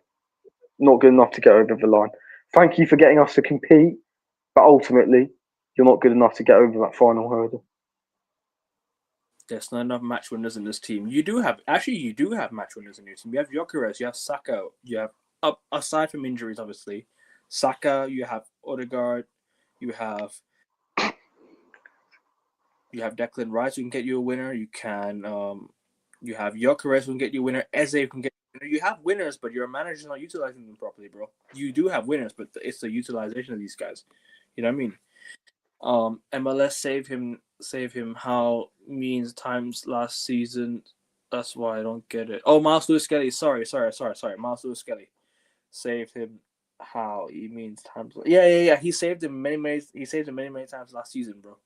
Not good enough to get over the line. Thank you for getting us to compete, but ultimately, you're not good enough to get over that final hurdle. There's not enough match winners in this team. You do have match winners in your team. You have Gyökeres, you have Saka, you have aside from injuries, obviously, Saka, you have Odegaard, you have Declan Rice who can get you a winner. You have Gyökeres who can get you a winner. Eze who can get you a winner. You have winners, but your manager's not utilizing them properly, bro. You do have winners, but it's the utilization of these guys. You know what I mean? MLS save him how means times last season. That's why I don't get it. Oh, Miles Lewis Skelly. Sorry. Miles Lewis Skelly saved him how he means times. Yeah. He saved him many times last season, bro.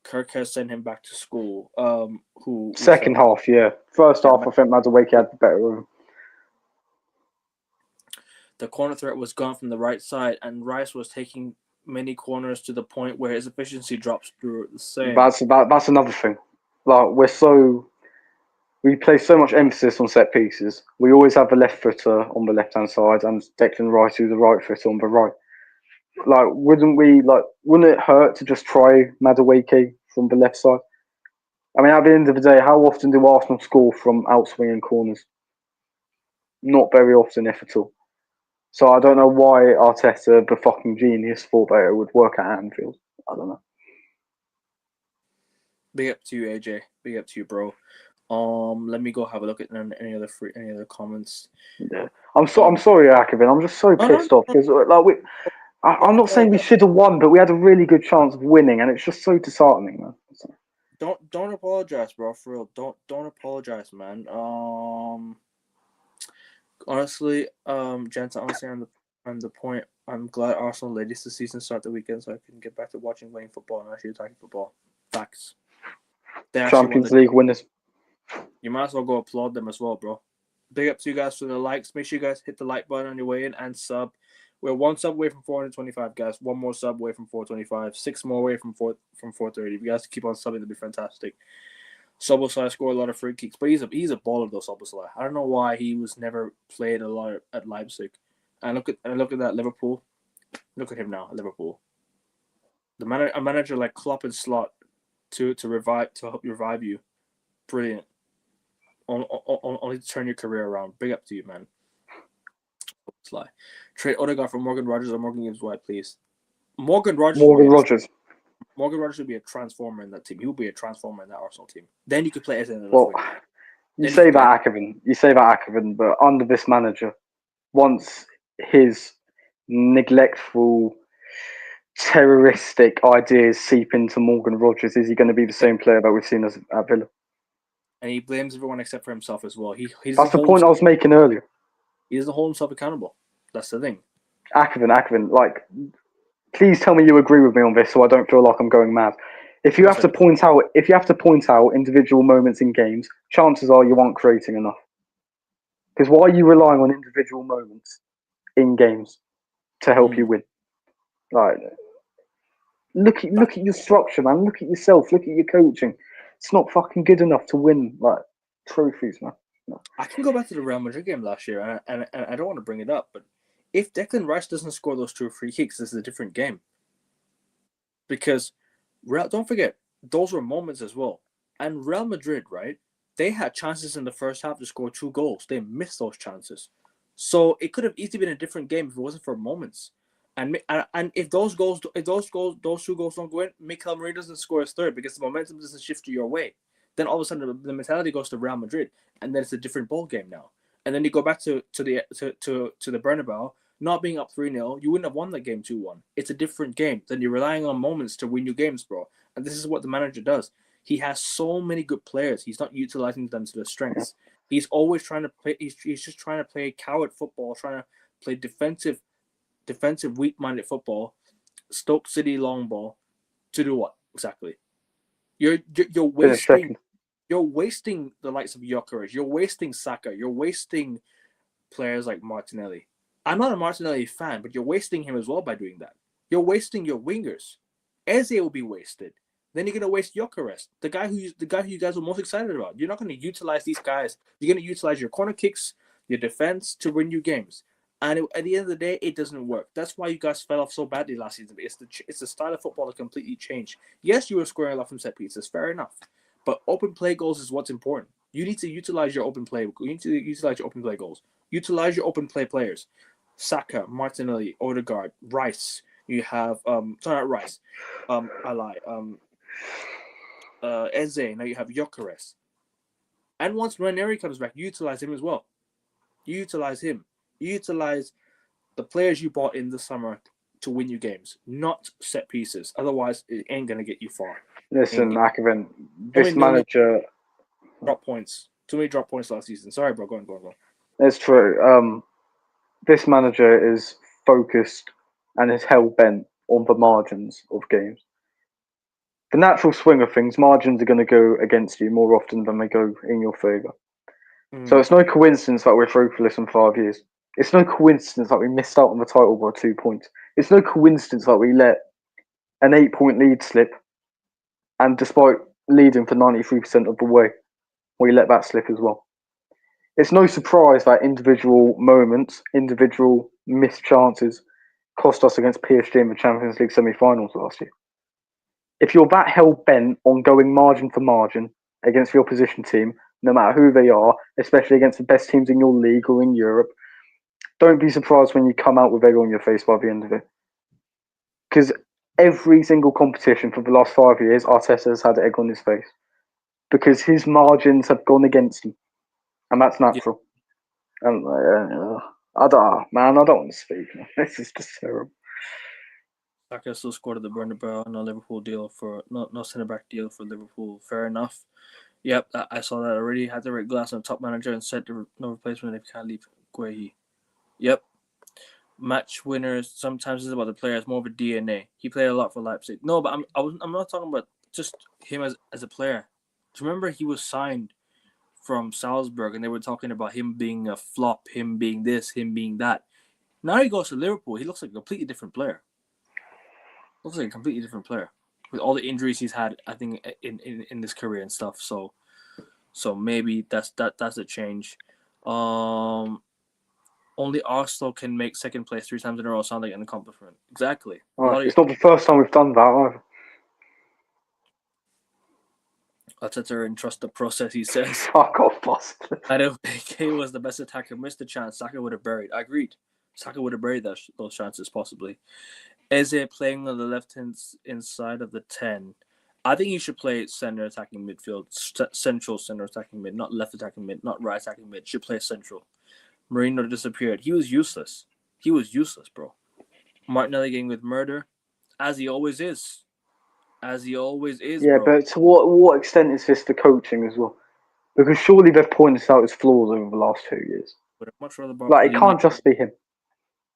Kirk has sent him back to school. Second half, yeah. First half, I think Madueke had the better of him. The corner threat was gone from the right side, and Rice was taking many corners to the point where his efficiency drops through the same. That's another thing. Like we place so much emphasis on set pieces. We always have the left footer on the left hand side and Declan Rice who's the right footer on the right. Like, wouldn't it hurt to just try Madueke from the left side? I mean, at the end of the day, how often do Arsenal score from outswinging corners? Not very often, if at all. So I don't know why Arteta, the fucking genius, thought that it would work at Anfield. I don't know. Big up to you, AJ. Big up to you, bro. Let me go have a look at any other comments. Yeah, I'm sorry, Akevin. I'm just so pissed off because I'm not saying we should have won, but we had a really good chance of winning, and it's just so disheartening, man. Don't apologize, bro. For real, don't apologize, man. Honestly, gents, honestly, on the point, I'm glad Arsenal ladies this season start the weekend so I can get back to playing football and actually attacking football. Facts. Champions League winners. You might as well go applaud them as well, bro. Big up to you guys for the likes. Make sure you guys hit the like button on your way in and sub. We're one sub away from 425, guys. One more sub away from 425. 6 more away from 430. If you guys keep on subbing, that'd be fantastic. Szoboszlai scored a lot of free kicks, but he's a baller though. Szoboszlai. I don't know why he was never played a lot at Leipzig. And look at that Liverpool. Look at him now at Liverpool. A manager like Klopp and Slot to help revive you. Brilliant. Only to turn your career around. Big up to you, man. Trade Odegaard for Morgan Rogers or Morgan Gibbs White, please. Morgan Rogers. Morgan Rogers would be a transformer in that team. He would be a transformer in that Arsenal team. Then you could play as an Well, you say about Akerman, but under this manager, once his neglectful, terroristic ideas seep into Morgan Rogers, is he going to be the same player that we've seen at Villa? And he blames everyone except for himself as well. That's the point I was making earlier. He doesn't hold himself accountable. That's the thing. Akerman, like, please tell me you agree with me on this, so I don't feel like I'm going mad. If you have to point out individual moments in games, chances are you aren't creating enough. Because why are you relying on individual moments in games to help you win? Like, look at your structure, man. Look at yourself. Look at your coaching. It's not fucking good enough to win like trophies, man. No. I can go back to the Real Madrid game last year, and I don't want to bring it up, but if Declan Rice doesn't score those 2 free kicks, this is a different game. Because don't forget, those were moments as well. And Real Madrid, right? They had chances in the first half to score 2 goals. They missed those chances. So it could have easily been a different game if it wasn't for moments. And if those 2 goals don't go in, Mikel Merino doesn't score his third because the momentum doesn't shift to your way. Then all of a sudden the mentality goes to Real Madrid, and then it's a different ball game now. And then you go back to the Bernabeu, not being up 3-0, you wouldn't have won that game 2-1. It's a different game. Then you're relying on moments to win your games, bro. And this is what the manager does. He has so many good players. He's not utilizing them to their strengths. He's always trying to play. He's just trying to play coward football, trying to play defensive, weak-minded football. Stoke City long ball to do what exactly? You're wasting. You're wasting the likes of Gyökeres. You're wasting Saka. You're wasting players like Martinelli. I'm not a Martinelli fan, but you're wasting him as well by doing that. You're wasting your wingers. Eze will be wasted. Then you're gonna waste Gyökeres, the guy who you guys were most excited about. You're not gonna utilize these guys. You're gonna utilize your corner kicks, your defense to win you games. And at the end of the day, it doesn't work. That's why you guys fell off so badly last season. It's the style of football that completely changed. Yes, you were scoring a lot from set pieces, fair enough. But open play goals is what's important. You need to utilize your open play. You need to utilize your open play goals. Utilize your open play players. Saka, Martinelli, Odegaard, Rice. You have Rice. I lie. Eze. Now you have Gyökeres. And once Ranieri comes back, utilize him as well. You utilize him. You utilize the players you bought in the summer to win you games, not set pieces. Otherwise, it ain't gonna get you far. Listen, Akerman, this manager drop points. Too many drop points last season. Sorry, bro. Go on. It's true. This manager is focused and is hell bent on the margins of games. The natural swing of things, margins are going to go against you more often than they go in your favour. So it's no coincidence that we're trophless in 5 years. It's no coincidence that we missed out on the title by 2 points. It's no coincidence that we let an 8-point lead slip, and despite leading for 93% of the way, we let that slip as well. It's no surprise that individual moments, individual missed chances cost us against PSG in the Champions League semi-finals last year. If you're that hell-bent on going margin for margin against the opposition team, no matter who they are, especially against the best teams in your league or in Europe, don't be surprised when you come out with egg on your face by the end of it. Because every single competition for the last 5 years, Arteta has had egg on his face. Because his margins have gone against him. And that's natural. Yeah. And I don't want to speak. This is just terrible. Saka still scored at the Bernabeu. No Liverpool deal no centre back deal for Liverpool. Fair enough. Yep, I saw that already. Had to rate Glass on top manager and said no replacement if you can't leave Guehi. Yep. Match winners. Sometimes it's about the player. It's more of a DNA. He played a lot for Leipzig. No, but I'm not talking about just him as a player. Do you remember he was signed from Salzburg and they were talking about him being a flop, him being this, him being that. Now he goes to Liverpool. He looks like a completely different player. Looks like a completely different player with all the injuries he's had, I think, in his career and stuff. So maybe that's a change. Only Arsenal can make second place 3 times in a row sound like an accomplishment. Exactly. It's not the first time we've done that either. Arteta entrust the process, he says. Fuck off, boss. Madueke was the best attacker. Missed the chance. Saka would have buried. I agreed. Saka would have buried those chances, possibly. Eze playing on the left hand inside of the 10. I think he should play center attacking midfield, central center attacking mid, not left attacking mid, not right attacking mid. Should play central. Marino disappeared. He was useless. He was useless, bro. Martinelli getting with murder, as he always is. As he always is, Yeah, bro. but to what extent is this the coaching as well? Because surely they've pointed out his flaws over the last 2 years. Would have much rather brought Like, it Palhinha. can't just be him.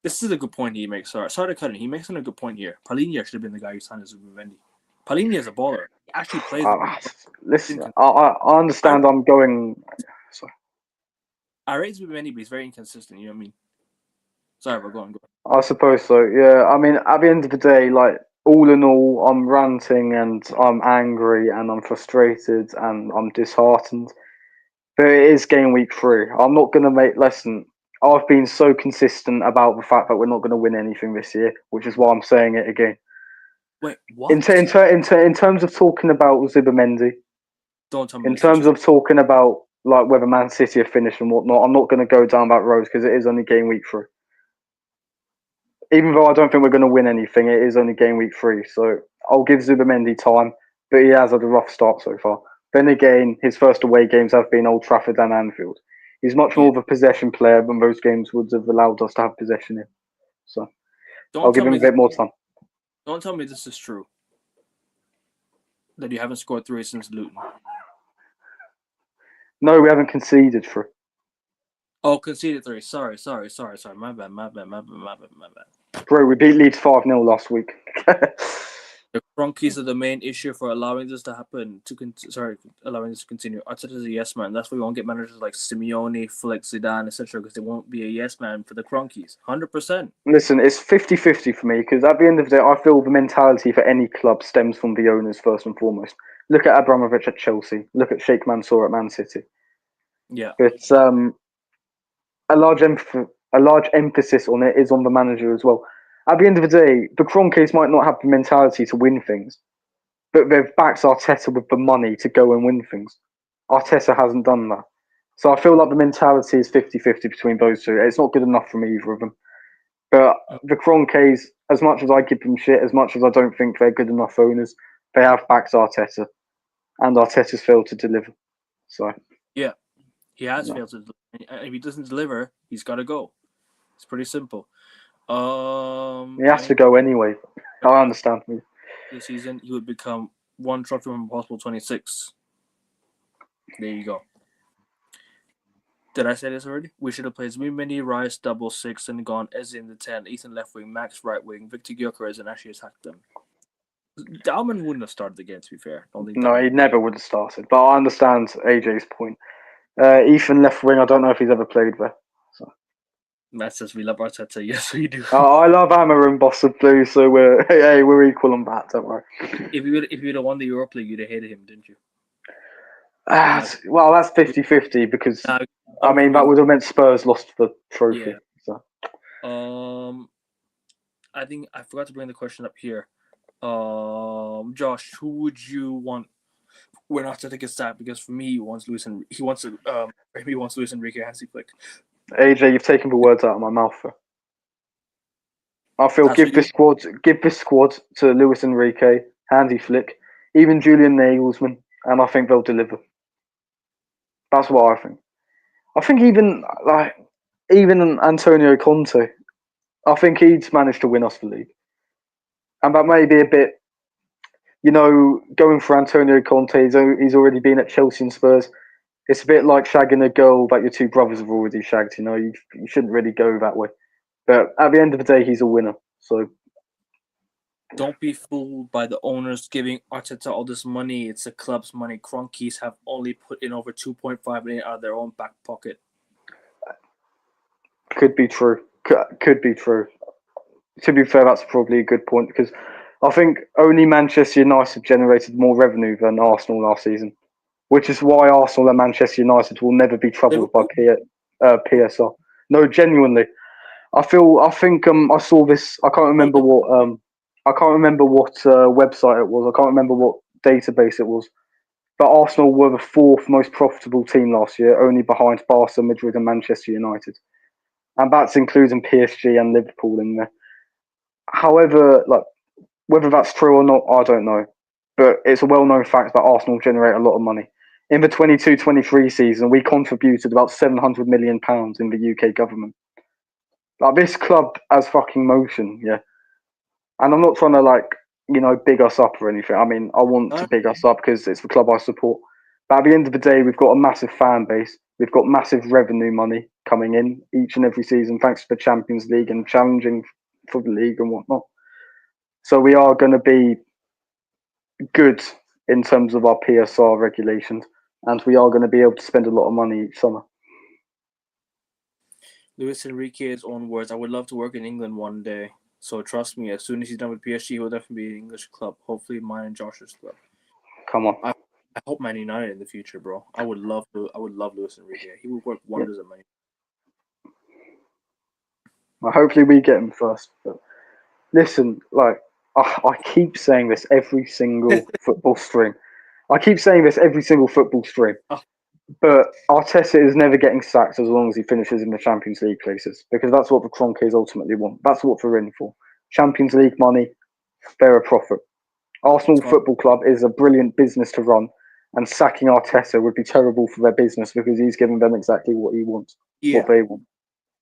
This is a good point he makes. Sorry to cut him. He makes a good point here. Palhinha should have been the guy who signed as Zubimendi. Palhinha is a baller. He actually plays. Listen, I understand. I'm going. Sorry. I rate Zubimendi, but he's very inconsistent. You know what I mean? Sorry, but go on. I suppose so. Yeah. I mean, at the end of the day, like all in all, I'm ranting and I'm angry and I'm frustrated and I'm disheartened. But it is game week 3. I'm not going to make listen. I've been so consistent about the fact that we're not going to win anything this year, which is why I'm saying it again. Wait, what? In terms of talking about Zubimendi, Don't tell me. in terms of talking about like whether Man City are finished and whatnot, I'm not going to go down that road because it is only game week 3. Even though I don't think we're going to win anything, it is only game week 3. So I'll give Zubimendi time, but he has had a rough start so far. Then again, his first away games have been Old Trafford and Anfield. He's much more of a possession player than those games would have allowed us to have possession in. So I'll give him a bit more time. Don't tell me this is true. That you haven't scored 3 since Luton. No, we haven't conceded 3. Oh, conceded 3. Sorry. My bad. Bro, we beat Leeds 5-0 last week. The Cronkies are the main issue for allowing this to happen. Allowing this to continue. Arteta's a yes man. That's why we won't get managers like Simeone, Flick, Zidane, etc. Because they won't be a yes man for the Cronkies. 100%. Listen, it's 50-50 for me because at the end of the day, I feel the mentality for any club stems from the owners first and foremost. Look at Abramovich at Chelsea. Look at Sheikh Mansour at Man City. Yeah. But a large emphasis on it is on the manager as well. At the end of the day, the Kroenkes might not have the mentality to win things, but they've backed Arteta with the money to go and win things. Arteta hasn't done that. So I feel like the mentality is 50-50 between those two. It's not good enough from either of them. But the Kroenkes, as much as I give them shit, as much as I don't think they're good enough owners, they have backed Arteta. And Arteta's failed to deliver. So yeah, he has failed to deliver. And if he doesn't deliver, he's got to go. It's pretty simple. He has to go anyway. I understand. This season, he would become one trophy from possible 26. There you go. Did I say this already? We should have played Zubimendi, Rice, double 6, and gone Eze in the 10, Ethan left wing, Max right wing, Victor Gyökeres, and actually attacked them. Dalman wouldn't have started the game, to be fair. No, he never would have started. But I understand AJ's point. Ethan left wing, I don't know if he's ever played there. So. Matt says we love Arteta. Yes, we do. I love Hammer and Boss of Blue, so we're equal on that, don't worry. If you would have won the Europa League, you'd have hated him, didn't you? Well, that's 50-50 because, I mean, that would have meant Spurs lost the trophy. Yeah. So. I think I forgot to bring the question up here. Josh, who would you want when Arteta gets sacked? Because for me, he wants Luis Enrique Hansi Flick. AJ, you've taken the words out of my mouth. I feel give this squad to Luis Enrique, Hansi Flick, even Julian Nagelsmann, and I think they'll deliver. That's what I think. I think even Antonio Conte, I think he'd managed to win us the league. And that may be a bit, going for Antonio Conte, he's already been at Chelsea and Spurs. It's a bit like shagging a girl that your two brothers have already shagged. You shouldn't really go that way. But at the end of the day, he's a winner. So don't be fooled by the owners giving Arteta all this money. It's the club's money. Kroenkes have only put in over 2.5 million out of their own back pocket. Could be true. Could be true. To be fair, that's probably a good point because I think only Manchester United have generated more revenue than Arsenal last season, which is why Arsenal and Manchester United will never be troubled by PSR. No, genuinely, I think I saw this. I can't remember what website it was. I can't remember what database it was. But Arsenal were the 4th most profitable team last year, only behind Barca, Madrid, and Manchester United, and that's including PSG and Liverpool in there. However, like whether that's true or not, I don't know. But it's a well-known fact that Arsenal generate a lot of money. In the 22-23 season, we contributed about £700 million in the UK government. Like this club has fucking motion, yeah. And I'm not trying to big us up or anything. I mean, I want to big us up because it's the club I support. But at the end of the day, we've got a massive fan base. We've got massive revenue money coming in each and every season, thanks to the Champions League and challenging for the league and whatnot. So we are going to be good in terms of our PSR regulations, and we are going to be able to spend a lot of money each summer. Luis Enrique's own words: "I would love to work in England one day. So trust me, as soon as he's done with PSG, he'll definitely be an English club. Hopefully, mine and Josh's club." Come on. I hope Man United in the future, bro. I would love Luis Enrique. He would work wonders at Man United. Well, hopefully we get him first. But listen, I keep saying this every single football stream. But Arteta is never getting sacked as long as he finishes in the Champions League places, because that's what the Kroenkes ultimately want. That's what they're in for. Champions League money, they're a profit. Arsenal Football Club is a brilliant business to run, and sacking Arteta would be terrible for their business because he's giving them exactly what he wants, what they want.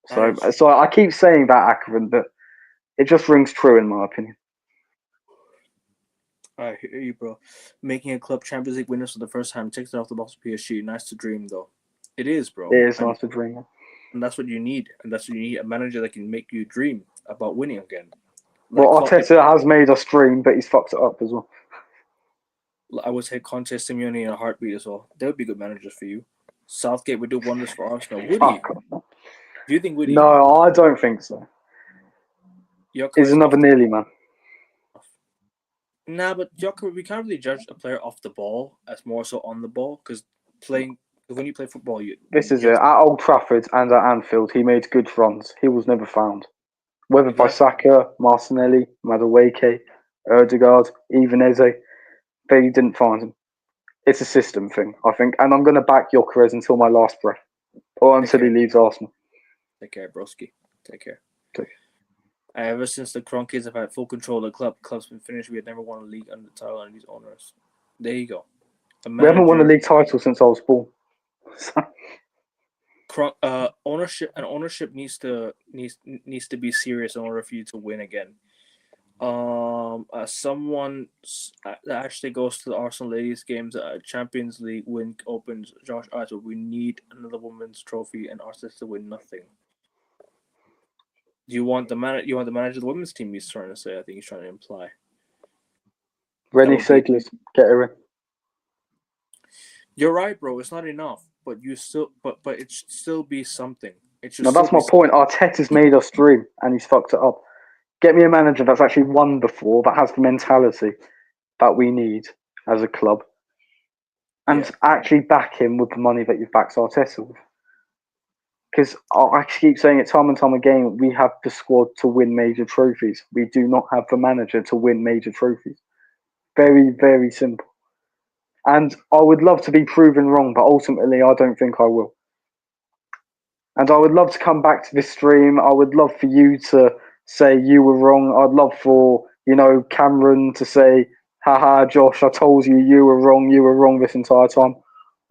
So I keep saying that, Akron, but it just rings true in my opinion. I hear you, bro. Making a club Champions League winners for the first time takes it off the box of PSG. Nice to dream, though. It is, bro. It is nice to dream. And that's what you need. And that's what you need, a manager that can make you dream about winning again. Well, Arteta has made us dream, but he's fucked it up as well. I would say Conte, Simeone, and a heartbeat as well. They would be good managers for you. Southgate would do wonders for Arsenal. Would he? Do you think would he? No, I don't think so. He's another nearly man. Nah, but we can't really judge a player off the ball as more so on the ball, because when you play football, This is it. At Old Trafford and at Anfield, he made good runs. He was never found. Whether by Saka, Martinelli, Madueke, Erdegaard, even Eze, they didn't find him. It's a system thing, I think. And I'm going to back Gyökeres until my last breath. Or until he leaves Arsenal. Take care, broski. Take care. Ever since the Kroenkes have had full control of the club's been finished. We had never won a league under the title under these owners. There you go. We haven't won a league title since I was born. Ownership needs to be serious in order for you to win again. Someone that actually goes to the Arsenal ladies games, Champions League win opens. Josh Arthur, we need another women's trophy, and Arsenal to win nothing. Do you want the manager of the women's team? He's trying to say. I think he's trying to imply. Rennie Seglers, get her in. You're right, bro. It's not enough, but it should still be something. No, that's my point. Arteta's made us dream, and he's fucked it up. Get me a manager that's actually won before, that has the mentality that we need as a club, and actually back him with the money that you've backed Arteta with. Because I keep saying it time and time again, we have the squad to win major trophies. We do not have the manager to win major trophies. Very, very simple. And I would love to be proven wrong, but ultimately I don't think I will. And I would love to come back to this stream. I would love for you to say you were wrong. I'd love for, Cameron to say, haha, Josh, I told you were wrong this entire time.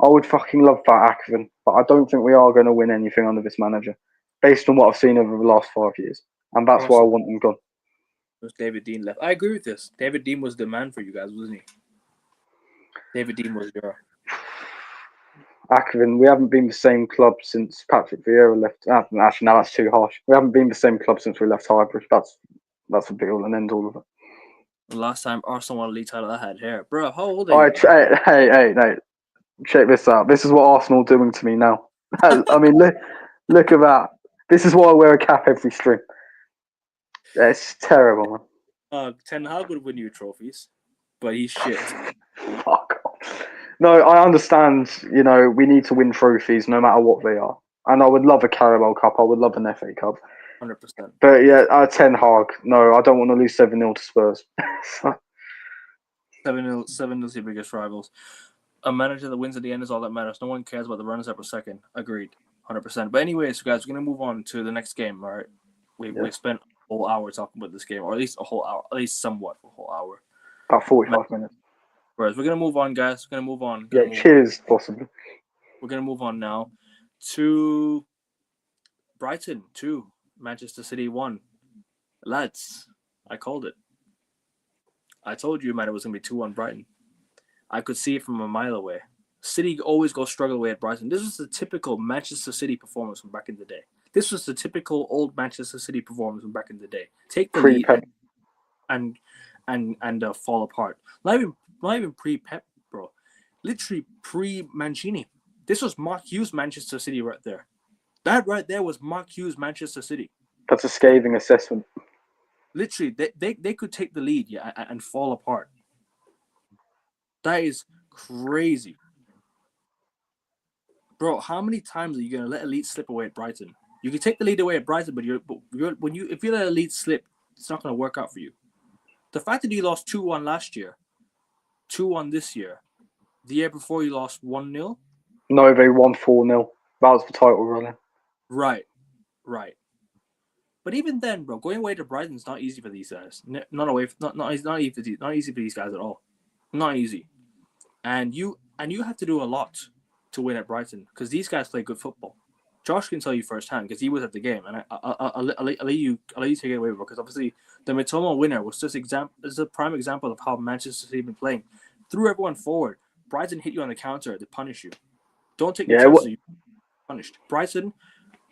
I would fucking love that, Akron. But I don't think we are going to win anything under this manager, based on what I've seen over the last 5 years. And that's why I want him gone. David Dean left. I agree with this. David Dean was the man for you guys, wasn't he? David Dean was your... Akron, we haven't been the same club since Patrick Vieira left. Actually, no, that's too harsh. We haven't been the same club since we left Highbury. That's a big all and end all of it. The last time Arsenal won a league title, I had hair. Bro, how old are you? Hey, check this out. This is what Arsenal are doing to me now. I mean, look at that. This is why I wear a cap every stream. It's terrible, man. Ten Hag would win you trophies, but he's shit. Fuck off. No, I understand, we need to win trophies no matter what they are. And I would love a Carabao Cup. I would love an FA Cup. 100%. But yeah, Ten Hag. No, I don't want to lose 7-0 to Spurs. 7-0 is your biggest rivals. A manager that wins at the end is all that matters. No one cares about the runners-up per second. Agreed. 100%. But anyways, guys, we're going to move on to the next game, all right? We spent whole hour talking about this game, or at least a whole hour, at least somewhat a whole hour. About 45 minutes. Whereas we're gonna move on, guys. We're gonna move on. Cheers, possibly. We're gonna move on now to Brighton 2, Manchester City 1. Lads, I called it. I told you, man, it was gonna be 2-1 Brighton. I could see it from a mile away. City always go struggle away at Brighton. This was the typical Manchester City performance from back in the day. This was the typical old Manchester City performance from back in the day. Take the lead and fall apart. Not even pre-Pep, bro. Literally pre-Mancini. This was Mark Hughes' Manchester City right there. That right there was Mark Hughes' Manchester City. That's a scathing assessment. Literally, they could take the lead, and fall apart. That is crazy. Bro, how many times are you gonna let a lead slip away at Brighton? You can take the lead away at Brighton, but if you let a lead slip, it's not gonna work out for you. The fact that you lost 2-1 last year, 2-1 this year, the year before you lost 1-0. No, they won 4-0. That was the title running. Right. But even then, bro, going away to Brighton is not easy for these guys. Not easy for these guys at all. Not easy. And you have to do a lot to win at Brighton because these guys play good football. Josh can tell you firsthand because he was at the game, and I'll let you take it away, bro. Because obviously the Mitoma winner was just is a prime example of how Manchester City have been playing. Threw everyone forward. Brighton hit you on the counter to punish you. Don't take the chances. You punished. Brighton,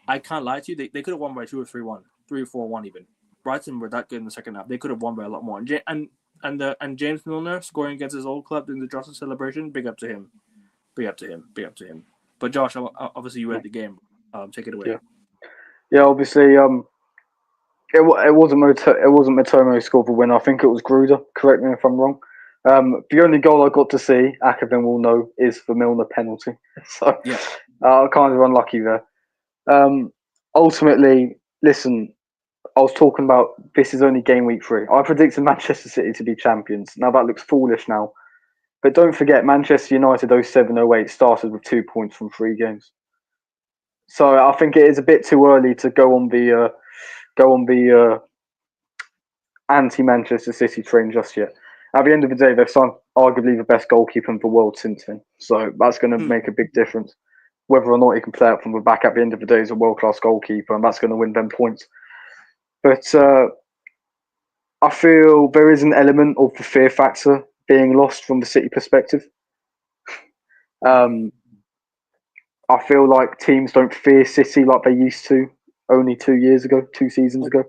I can't lie to you. They could have won by 2 or 3-1, 3 or 4-1 even. Brighton were that good in the second half. They could have won by a lot more. And James Milner scoring against his old club in the Johnson celebration. Big up to him. Big up to him. But Josh, obviously you were at the game. Take it away. Yeah. Obviously, it wasn't Mitoma who scored the win. I think it was Gruder. Correct me if I'm wrong. The only goal I got to see, Akavin will know, is the Milner penalty. So yeah, kind of unlucky there. Ultimately, listen, I was talking about this is only game week 3. I predicted Manchester City to be champions. Now that looks foolish now. But don't forget, Manchester United 07-08 started with 2 points from 3 games. So I think it is a bit too early to go on the anti-Manchester City train just yet. At the end of the day, they've signed arguably the best goalkeeper in the world since then. So that's going to make a big difference. Whether or not he can play out from the back at the end of the day is a world-class goalkeeper, and that's going to win them points. But I feel there is an element of the fear factor being lost from the City perspective. I feel like teams don't fear City like they used to only 2 seasons ago.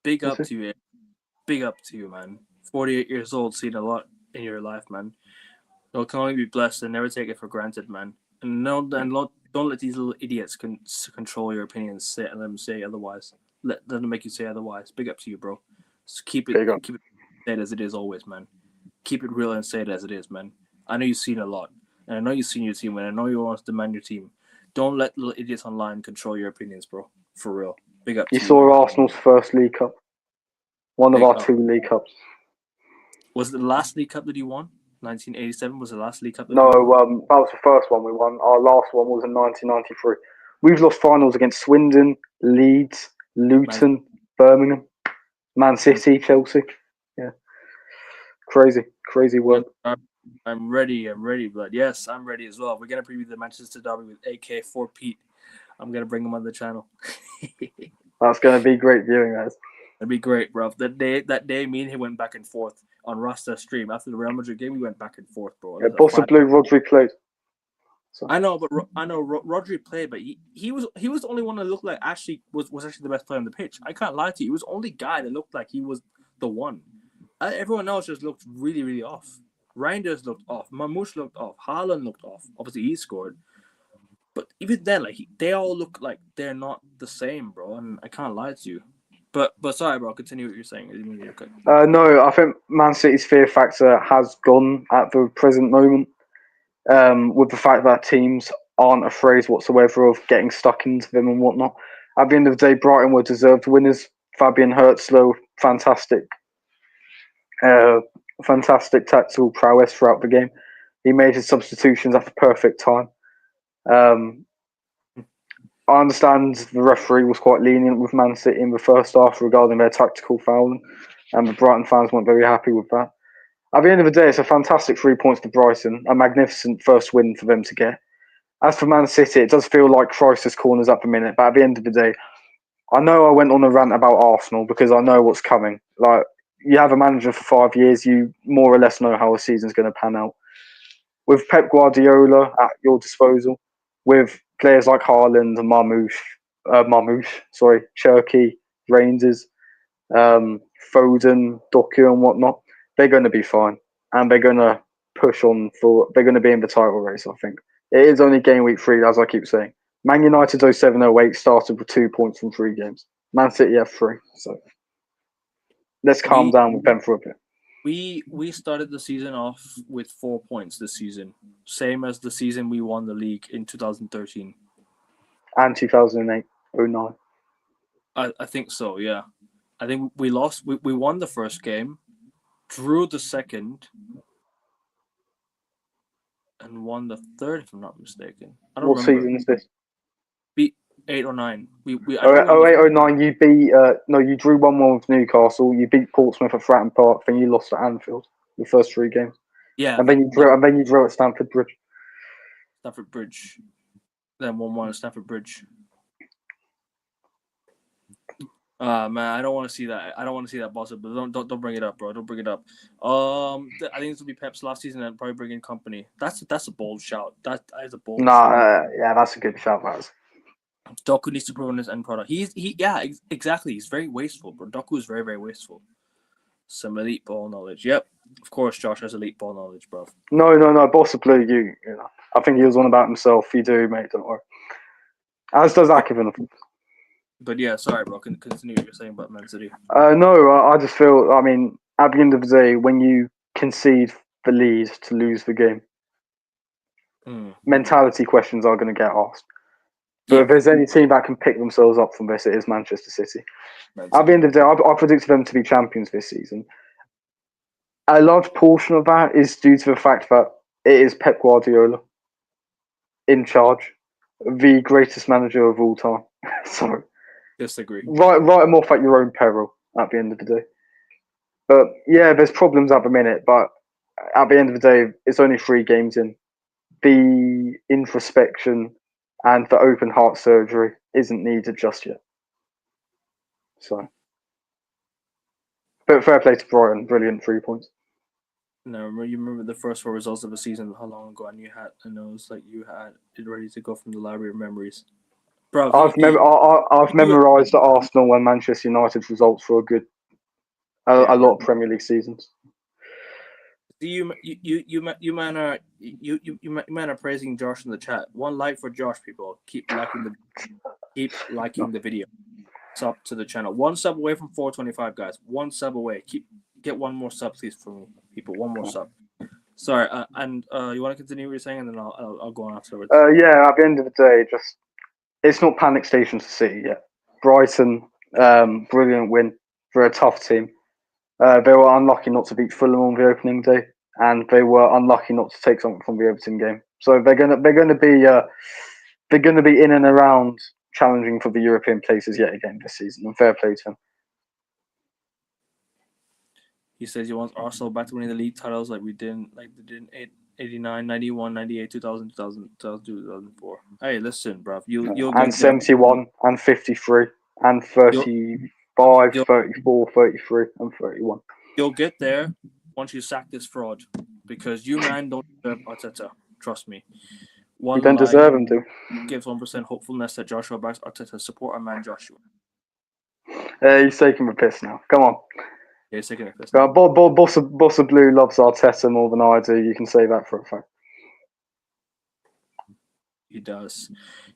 Big up to you. Big up to you, man. 48 years old, seen a lot in your life, man. You can only be blessed and never take it for granted, man. And don't let these little idiots control your opinions. Let them say otherwise. Let them make you say otherwise. Big up to you, bro. Just keep it said as it is always, man. Keep it real and say it as it is, man. I know you've seen a lot. And I know you've seen your team, and I know you want to demand your team. Don't let little idiots online control your opinions, bro. For real. Big up to you. You saw Arsenal's first League Cup. One of our 2 League Cups. Was it the last League Cup that you won? 1987 was the last League Cup that No, that was the first one we won. Our last one was in 1993. We've lost finals against Swindon, Leeds, Luton, Birmingham, Man City, Chelsea. Yeah. Crazy work. I'm ready, blood. Yes, I'm ready as well. We're going to preview the Manchester Derby with AK4 Pete. I'm going to bring him on the channel. That's going to be great viewing, guys. That'd be great, bro. That day, me and him went back and forth on Rasta stream. After the Real Madrid game, we went back and forth, bro. Yeah, possibly Rodri played. So. I know Rodri played, but he was the only one that looked like actually was actually the best player on the pitch. I can't lie to you. He was the only guy that looked like he was the one. Everyone else just looked really, really off. Reinders looked off. Mamouche looked off. Haaland looked off. Obviously, he scored. But even then, they all look like they're not the same, bro. And I can't lie to you. But sorry, bro. Continue what you're saying. No, I think Man City's fear factor has gone at the present moment. With the fact that teams aren't afraid whatsoever of getting stuck into them and whatnot. At the end of the day, Brighton were deserved winners. Fabian Herzl, fantastic tactical prowess throughout the game. He made his substitutions at the perfect time. I understand the referee was quite lenient with Man City in the first half regarding their tactical fouling, and the Brighton fans weren't very happy with that. At the end of the day, it's a fantastic 3 points for Brighton, a magnificent first win for them to get. As for Man City, it does feel like crisis corners at the minute, but at the end of the day, I know I went on a rant about Arsenal because I know what's coming. Like, you have a manager for 5 years, you more or less know how a season's going to pan out. With Pep Guardiola at your disposal, with players like Haaland and Cherky, Rangers, Foden, Doku and whatnot, they're going to be fine. And they're going to push on they're going to be in the title race, I think. It is only game week 3, as I keep saying. Man United 07-08 started with 2 points from 3 games. Man City have 3. So let's calm down with them for a bit. We started the season off with 4 points this season, same as the season we won the league in 2013 and 2008-09. I think so. Yeah, I think we lost. We won the first game, drew the second, and won the third. If I'm not mistaken, I don't remember. What season is this? Beat 8 or 9. We 08-09. You beat you drew 1-1 with Newcastle. You beat Portsmouth at Fratton Park. Then you lost at Anfield. The first 3 games. Yeah, and then you drew at Stamford Bridge. Stamford Bridge. Then 1-1 at Stamford Bridge. Man, I don't want to see that. I don't want to see that possible. Don't bring it up, bro. Don't bring it up. I think this will be Pep's last season and probably bring in company. That's a bold shout. That is a bold. Yeah, that's a good shout, Raz. Doku needs to prove on his end product. Exactly. He's very wasteful, bro. Doku is very, very wasteful. Some elite ball knowledge. Yep, of course, Josh has elite ball knowledge, bro. No. Boss of Blue, you know. I think he was on about himself. You do, mate. Don't worry. As does Akivan. But yeah, sorry, bro. Continue what you're saying about Man City. No, I just feel. I mean, at the end of the day, when you concede the lead to lose the game, mentality questions are going to get asked. But if there's any team that can pick themselves up from this, it is Manchester City. At the end of the day, I predicted them to be champions this season. A large portion of that is due to the fact that it is Pep Guardiola in charge, the greatest manager of all time. So, disagree. Write them off at your own peril at the end of the day. But yeah, there's problems at the minute, but at the end of the day, it's only 3 games in. The introspection and the open heart surgery isn't needed just yet. So, but fair play to Brighton, brilliant 3 points. No, you remember the first 4 results of the season, how long ago, and it was like you had it ready to go from the library of memories. Bro, I've memorised the Arsenal and Manchester United results for a lot of Premier League seasons. You man are praising Josh in the chat. 1 like for Josh, people. Keep liking the video. Sub to the channel. 1 sub away from 425, guys. 1 sub away. Get 1 more sub, please, for me, people. 1 more sub. Sorry, and you want to continue what you're saying, and then I'll go on afterwards. Yeah. At the end of the day, it's not panic station to City yet. Brighton, brilliant win for a tough team. They were unlucky not to beat Fulham on the opening day, and they were unlucky not to take something from the Everton game. So they're gonna be in and around challenging for the European places yet again this season. And fair play to them. He says he wants Arsenal back to winning the league titles like they did in 89, 91, 98, 2000, 2004. Hey, listen, bruv. You'll get 71 and 53 and 35, 34, 33 and 31. You'll get there once you sack this fraud, because you, man, don't deserve Arteta. Trust me. You don't deserve him to. Gives 1% hopefulness that Joshua backs Arteta. Support our man Joshua. He's taking the piss now. Come on. Yeah, he's taking the piss. Boss of Blue loves Arteta more than I do. You can say that for a fact. He does.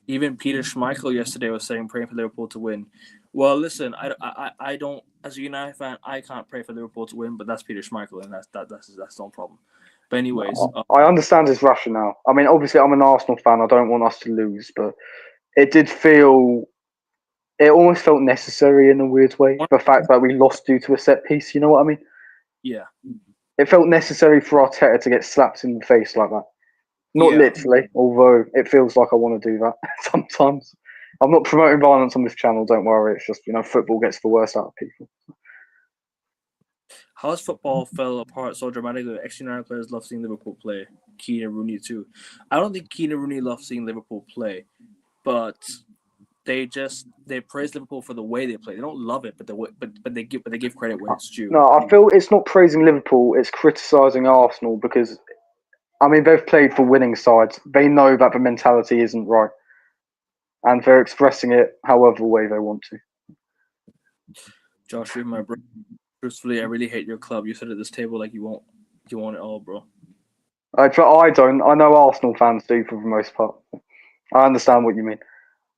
Even Peter Schmeichel yesterday was saying praying for Liverpool to win. Well, listen, I don't, as a United fan, I can't pray for Liverpool to win, but that's Peter Schmeichel, and that's no problem. But anyways, I understand his rationale. I mean, obviously, I'm an Arsenal fan. I don't want us to lose, but it almost felt necessary in a weird way. The fact that we lost due to a set piece, you know what I mean? Yeah. It felt necessary for Arteta to get slapped in the face like that. Not literally, although it feels like I want to do that sometimes. I'm not promoting violence on this channel. Don't worry. It's just football gets the worst out of people. How's football fell apart so dramatically? Ex-United players love seeing Liverpool play. Keane and Rooney too. I don't think Keane and Rooney love seeing Liverpool play, but they praise Liverpool for the way they play. They don't love it, but they give credit where it's due. No, I feel it's not praising Liverpool. It's criticising Arsenal because they've played for winning sides. They know that the mentality isn't right, and they're expressing it however way they want to. Josh, you're my bro. Truthfully, I really hate your club. You sit at this table like you want it all, bro. I don't. I know Arsenal fans do for the most part. I understand what you mean.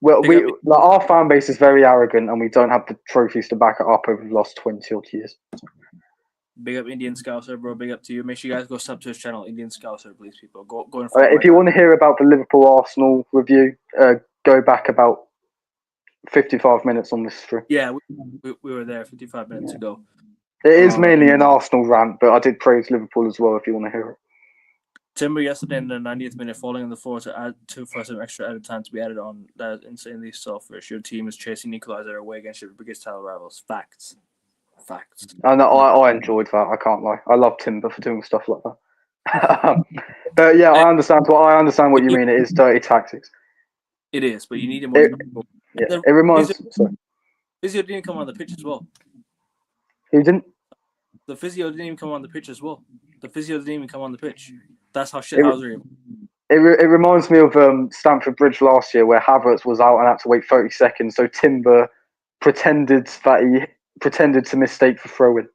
Well, our fan base is very arrogant, and we don't have the trophies to back it up over the last 20 odd years. Big up Indian Scouser, bro. Big up to you. Make sure you guys go sub to his channel, Indian Scouser, please, people. Go and follow. If you want to hear about the Liverpool Arsenal review, go back about 55 minutes on this stream. Yeah, we were there 55 minutes ago. It is mainly an Arsenal rant, but I did praise Liverpool as well if you want to hear it. Timber yesterday in the 90th minute falling on the floor for some extra added time to be added on. That is insanely selfish. Your team is chasing equalizer away against your biggest title rivals. Facts. I know. I enjoyed that. I can't lie. I love Timber for doing stuff like that. But yeah, I understand what you mean. It is dirty tactics. It is, but you need a more. It reminds. Physio didn't come on the pitch as well. Who didn't? The physio didn't even come on the pitch as well. The physio didn't even come on the pitch. That's how shit houses are. It reminds me of Stamford Bridge last year where Havertz was out and had to wait 30 seconds. So Timber pretended to mistake for throwing.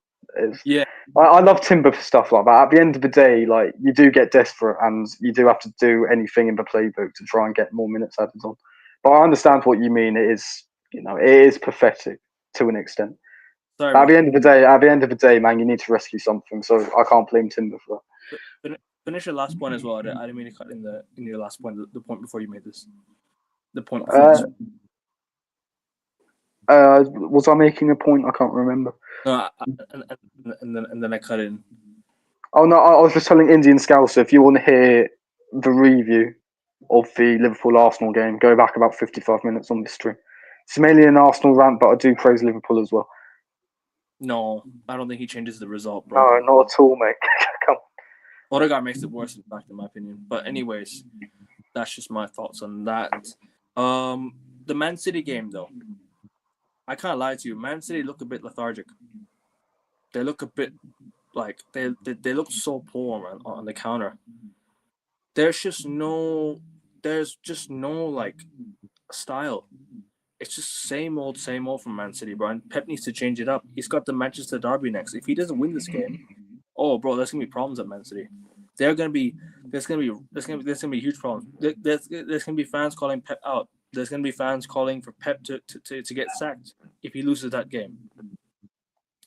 Yeah. I love Timber for stuff like that. At the end of the day, like you do get desperate and you do have to do anything in the playbook to try and get more minutes added on. But I understand what you mean. It is pathetic to an extent. Sorry, at the end of the day, man, you need to rescue something. So I can't blame Timber for that. Finish your last point as well. I didn't mean to cut in your last point. The point before you made this. The point before this. Was I making a point? I can't remember. No, and then I cut in. Oh no, I was just telling Indian Scouser, if you want to hear the review of the Liverpool Arsenal game, go back about 55 minutes on the stream. It's mainly an Arsenal rant, but I do praise Liverpool as well. No, I don't think he changes the result, bro. No, not at all, mate. Come on. Odegaard makes it worse, in fact, in my opinion. But anyways, that's just my thoughts on that. The Man City game, though. I can't lie to you. Man City look a bit lethargic. They look a bit like they look so poor on the counter. There's just no like style. It's just same old from Man City, bro. And Pep needs to change it up. He's got the Manchester derby next. If he doesn't win this game, oh, bro, there's gonna be problems at Man City. There's gonna be huge problems. There's gonna be fans calling Pep out. There's gonna be fans calling for Pep to get sacked if he loses that game.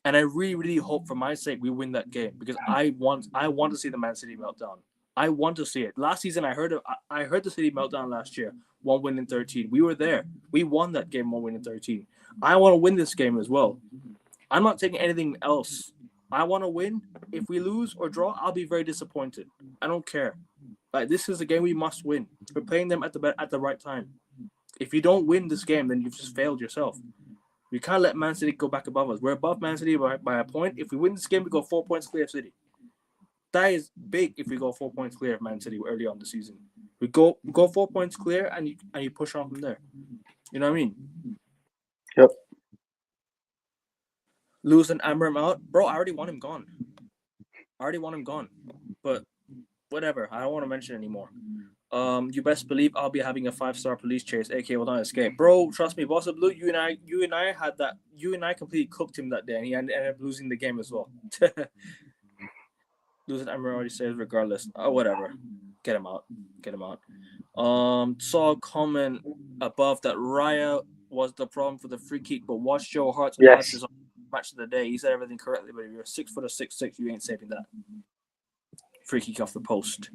And I really, really hope, for my sake, we win that game because I want to see the Man City meltdown. I want to see it. Last season, I heard the City meltdown last year. 1 win in 13. We were there. We won that game 1 win in 13. I want to win this game as well. I'm not taking anything else. I want to win. If we lose or draw, I'll be very disappointed. I don't care. Like, this is a game we must win. We're playing them at the right time. If you don't win this game, then you've just failed yourself. We can't let Man City go back above us. We're above Man City by a point. If we win this game, we go 4 points clear of City. That is big if we go 4 points clear of Man City early on the season. We go 4 points clear and you push on from there. You know what I mean? Yep. Losing Amram out, bro. I already want him gone. But whatever. I don't want to mention anymore. You best believe I'll be having a 5-star police chase, aka will not escape, bro. Trust me, Boss of Blue. You and I had that. You and I completely cooked him that day, and he ended up losing the game as well. Losing Amram already says regardless. Oh, whatever. Get him out. Saw a comment above that Raya was the problem for the free kick, but watch Joe Hart's analysis on match of the day. He said everything correctly, but if you're 6 foot or 6'6", you ain't saving that. Free kick off the post.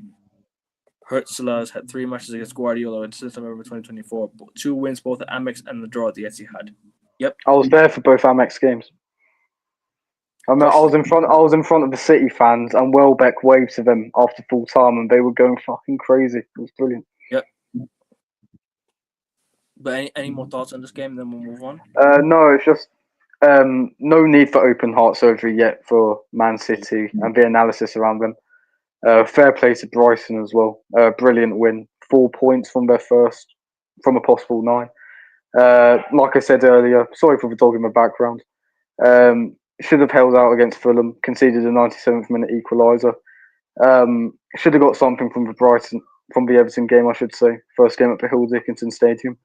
Hertzler had 3 matches against Guardiola since November 2024. 2 wins, both at Amex and the draw at the Etihad. Yep. I was there for both Amex games. I was in front of the City fans, and Welbeck waved to them after full time, and they were going fucking crazy. It was brilliant. Yep. But any more thoughts on this game? Then we'll move on. No, it's just no need for open heart surgery yet for Man City and the analysis around them. Fair play to Brighton as well. Brilliant win. 4 points from their first, from a possible 9. Like I said earlier, sorry for the dog in the background. Should have held out against Fulham, conceded a 97th minute equaliser. Should have got something from the Everton game, I should say. First game at the Hill Dickinson Stadium.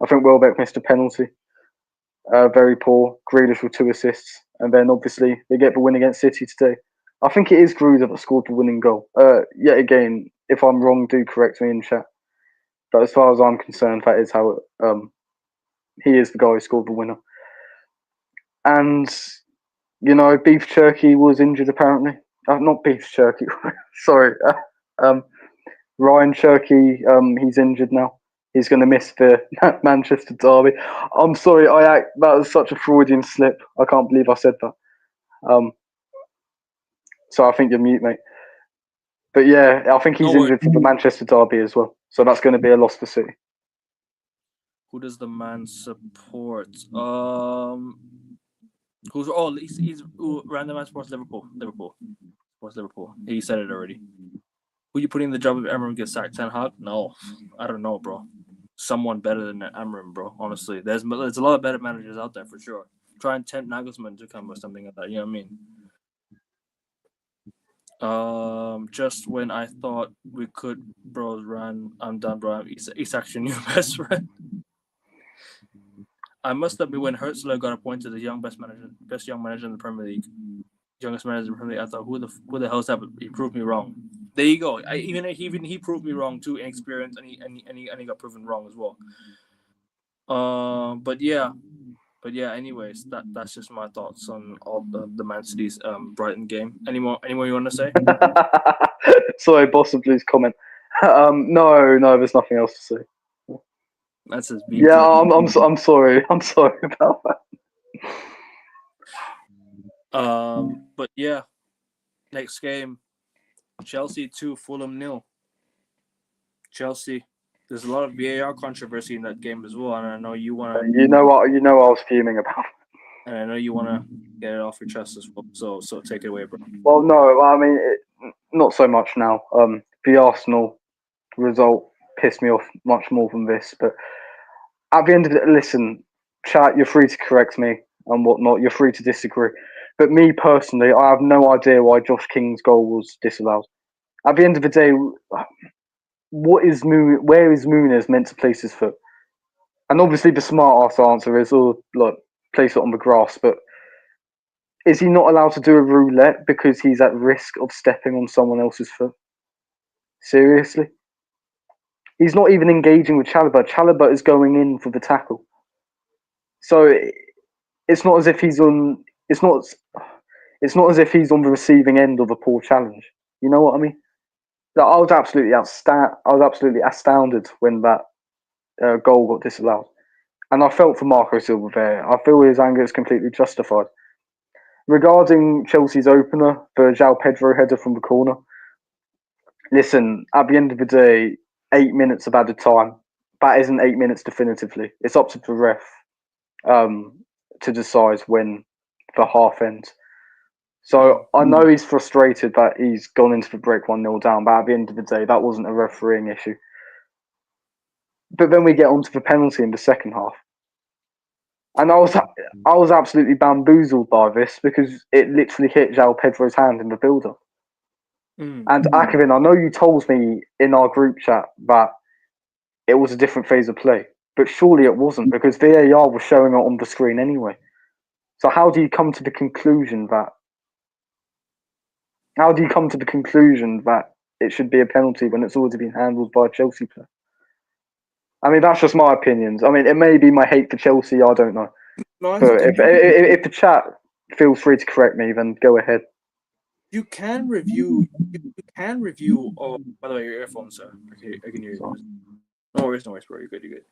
I think Welbeck missed a penalty. Very poor. Grealish with 2 assists. And then obviously they get the win against City today. I think it is Gruder that scored the winning goal. Yet again, if I'm wrong, do correct me in chat. But as far as I'm concerned, that is how he is the guy who scored the winner. And, Beef Jerky was injured apparently. Not Beef Jerky, sorry. Ryan Cherky, he's injured now. He's going to miss the Manchester derby. I'm sorry, that was such a Freudian slip. I can't believe I said that. So I think you're mute, mate. But yeah, I think he's injured for the Manchester derby as well. So that's going to be a loss for City. Who does the man support? He's random man supports Liverpool. Supports Liverpool. He said it already. Who you putting in the job if Amorim gets sacked? Ten Hag? No, I don't know, bro. Someone better than Amorim, bro. Honestly, there's a lot of better managers out there for sure. Try and tempt Nagelsmann to come or something like that. You know what I mean? Just when I thought we could, bros ran. I'm done, bro. He's actually your best friend. I must have been when Hertzler got appointed as best young manager in the Premier League, youngest manager in the Premier League. I thought, who the hell's that? He proved me wrong. There you go. Even he proved me wrong too, inexperienced, and he got proven wrong as well. But yeah. Anyways, that's just my thoughts on all the Man City's Brighton game. Any more you want to say? Sorry, boss, please comment. No, there's nothing else to say. That's his beef. Yeah, I'm sorry. I'm sorry about that. But yeah, next game, Chelsea 2, Fulham 0. Chelsea. There's a lot of VAR controversy in that game as well, and I know you want to. You know what I was fuming about. And I know you want to get it off your chest as well. So take it away, bro. Well, no, I mean not so much now. The Arsenal result pissed me off much more than this, but at the end of it, listen, chat, you're free to correct me and whatnot. You're free to disagree. But me personally, I have no idea why Josh King's goal was disallowed. At the end of the day, where is Muniz meant to place his foot? And obviously the smart ass answer is, place it on the grass. But is he not allowed to do a roulette because he's at risk of stepping on someone else's foot? Seriously? He's not even engaging with Chalobah. Chalobah is going in for the tackle. So it's not as if he's on. It's not as if he's on the receiving end of a poor challenge. You know what I mean? I was absolutely astounded when that goal got disallowed, and I felt for Marco Silva there. I feel his anger is completely justified. Regarding Chelsea's opener, the João Pedro header from the corner. Listen, at the end of the day, 8 minutes of added time. That isn't 8 minutes definitively. It's up to the ref to decide when the half ends. So I know he's frustrated that he's gone into the break 1-0 down, but at the end of the day, that wasn't a refereeing issue. But then we get onto the penalty in the second half. And I was absolutely bamboozled by this because it literally hit João Pedro's hand in the build-up. And Akevin, I know you told me in our group chat that it was a different phase of play, but surely it wasn't because VAR was showing it on the screen anyway. So how do you come to the conclusion that it should be a penalty when it's already been handled by a Chelsea player? I mean, that's just my opinions. I mean, it may be my hate for Chelsea, I don't know. No, but if the chat feels free to correct me, then go ahead. You can review. Oh, by the way, your earphones, sir. I can hear you. No worries, bro. You're good.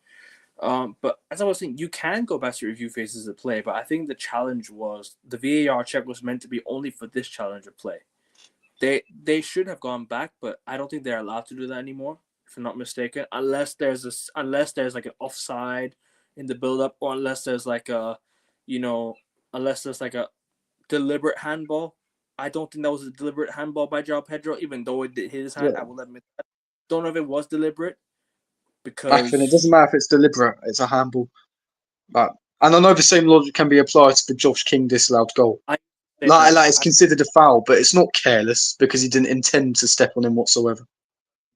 But as I was saying, you can go back to review phases of play, but I think the challenge was the VAR check was meant to be only for this challenge of play. They should have gone back, but I don't think they're allowed to do that anymore if I'm not mistaken, unless there's like an offside in the build-up, or unless there's like a, unless there's like a deliberate handball. I don't think that was a deliberate handball by João Pedro, even though it did hit his hand. Yeah. I will admit that. Don't know if it was deliberate Back then, it because doesn't matter if it's deliberate; it's a handball. But and I know the same logic can be applied to the Josh King disallowed goal. I Like it's considered a foul, but it's not careless because he didn't intend to step on him whatsoever.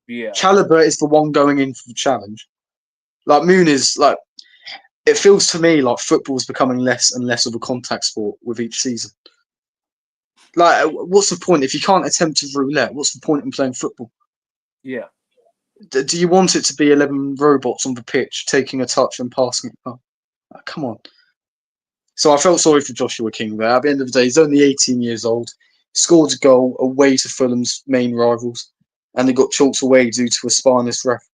yeah, Chalobah is the one going in for the challenge. Like Muniz, like it feels to me like football's becoming less and less of a contact sport with each season. Like, what's the point if you can't attempt to roulette? What's the point in playing football? yeah, Do you want it to be 11 robots on the pitch taking a touch and passing it? Oh, come on. So I felt sorry for Joshua King there. At the end of the day, he's only 18 years old. Scored a goal away to Fulham's main rivals, and they got chalked away due to a spineless ref.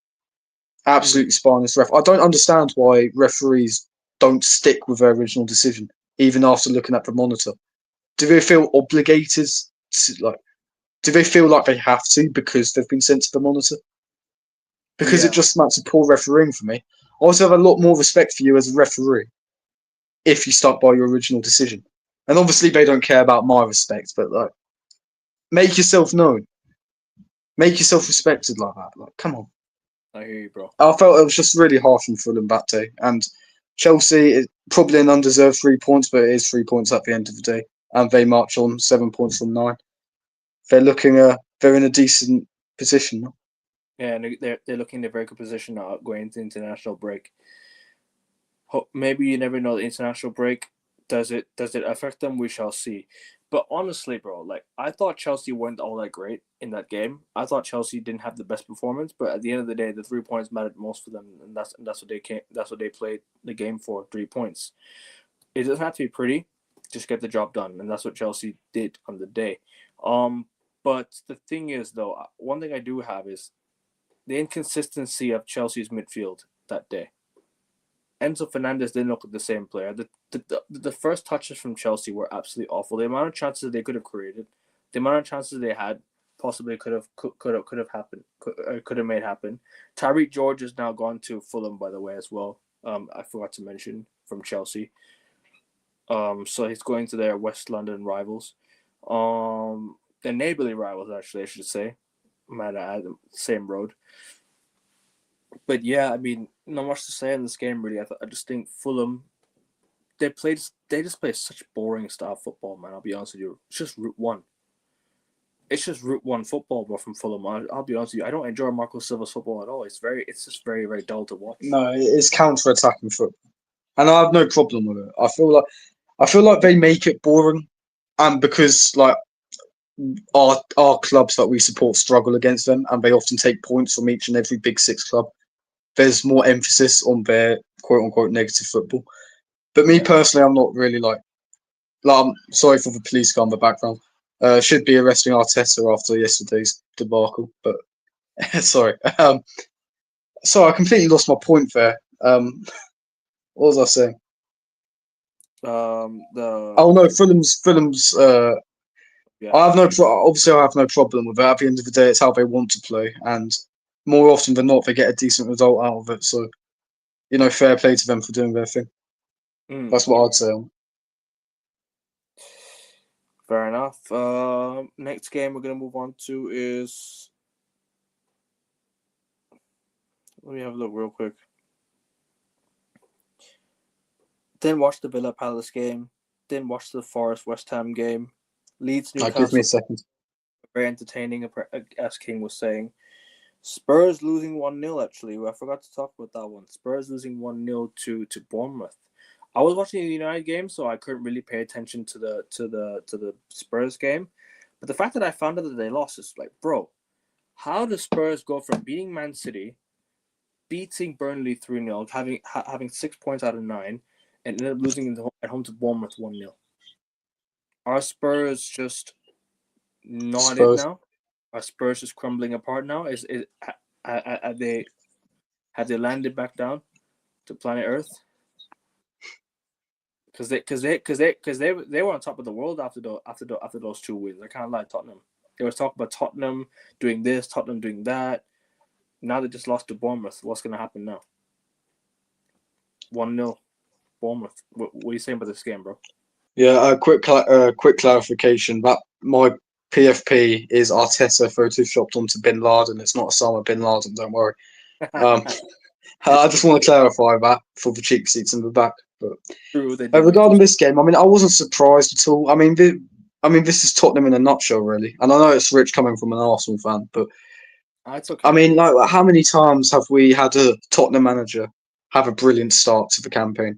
Absolutely spineless ref. I don't understand why referees don't stick with their original decision, even after looking at the monitor. Do they feel obligated to, do they feel like they have to because they've been sent to the monitor? Because it just smacks of poor refereeing for me. I also have a lot more respect for you as a referee if you stuck by your original decision. And obviously they don't care about my respect, but like, make yourself known. Make yourself respected like that. Like, come on. I hear you, bro. I felt it was just really harsh on Fulham that day. And Chelsea is probably an undeserved 3 points, but it is 3 points at the end of the day. And they march on 7 points from 9. They're looking, they're in a decent position. Yeah, and they're looking in a very good position now going into international break. Maybe you never know the international break. Does it affect them? We shall see. But honestly, bro, like I thought Chelsea weren't all that great in that game. I thought Chelsea didn't have the best performance, but at the end of the day, the 3 points mattered most for them, and that's what they came. That's what they played the game for. 3 points. It doesn't have to be pretty. Just get the job done, and that's what Chelsea did on the day. But the thing is, though, one thing I do have is the inconsistency of Chelsea's midfield that day. Enzo Fernandez didn't look like the same player. The first touches from Chelsea were absolutely awful. The amount of chances they could have created, the amount of chances they had, possibly could have happened, could have made happen. Tyreek George is now gone to Fulham, by the way, as well. I forgot to mention from Chelsea. So he's going to their West London rivals, their neighborly rivals, actually, I should say. Might add same road. But yeah, I mean, not much to say in this game, really. I just think Fulham, they just play such boring style football, man. I'll be honest with you. It's just Route 1. It's just Route 1 football, bro, from Fulham. I'll be honest with you. I don't enjoy Marco Silva's football at all. It's just very, very dull to watch. No, it's counter-attacking football, and I have no problem with it. I feel like they make it boring, and because like our clubs that we support struggle against them, and they often take points from each and every Big Six club. There's more emphasis on their quote-unquote negative football. But me personally, I'm not really like I'm sorry for the police car in the background. Should be arresting Arteta after yesterday's debacle, but sorry. So I completely lost my point there. What was I saying? Oh no, Fulham's. Yeah. Obviously I have no problem with it. At the end of the day, it's how they want to play, and more often than not, they get a decent result out of it. So, fair play to them for doing their thing. That's what I'd say. Fair enough. Next game we're gonna move on to is. Let me have a look real quick. Didn't watch the Villa Palace game. Didn't watch the Forest West Ham game. Leeds Newcastle. Give me a second. Very entertaining, as King was saying. Spurs losing 1-0, actually. I forgot to talk about that one. Spurs losing 1-0 to Bournemouth. I was watching the United game, so I couldn't really pay attention to the Spurs game. But the fact that I found out that they lost is like, bro, how do Spurs go from beating Man City, beating Burnley 3-0, having 6 points out of 9, and ended up losing at home to Bournemouth 1-0? Are Spurs just not it now? Are Spurs just crumbling apart now? Have they landed back down to planet Earth? Because they were on top of the world after those 2 wins. I can't lie, Tottenham. There was talk about Tottenham doing this, Tottenham doing that. Now they just lost to Bournemouth. What's going to happen now? 1-0 Bournemouth. What are you saying about this game, bro? Yeah, quick clarification. That my PFP is Arteta photoshopped onto Bin Laden. It's not Osama Bin Laden. Don't worry. I just want to clarify that for the cheap seats in the back. But True, they did. regarding this game, I mean, I wasn't surprised at all. I mean, this is Tottenham in a nutshell, really. And I know it's rich coming from an Arsenal fan, but It's okay. I mean, like, how many times have we had a Tottenham manager have a brilliant start to the campaign?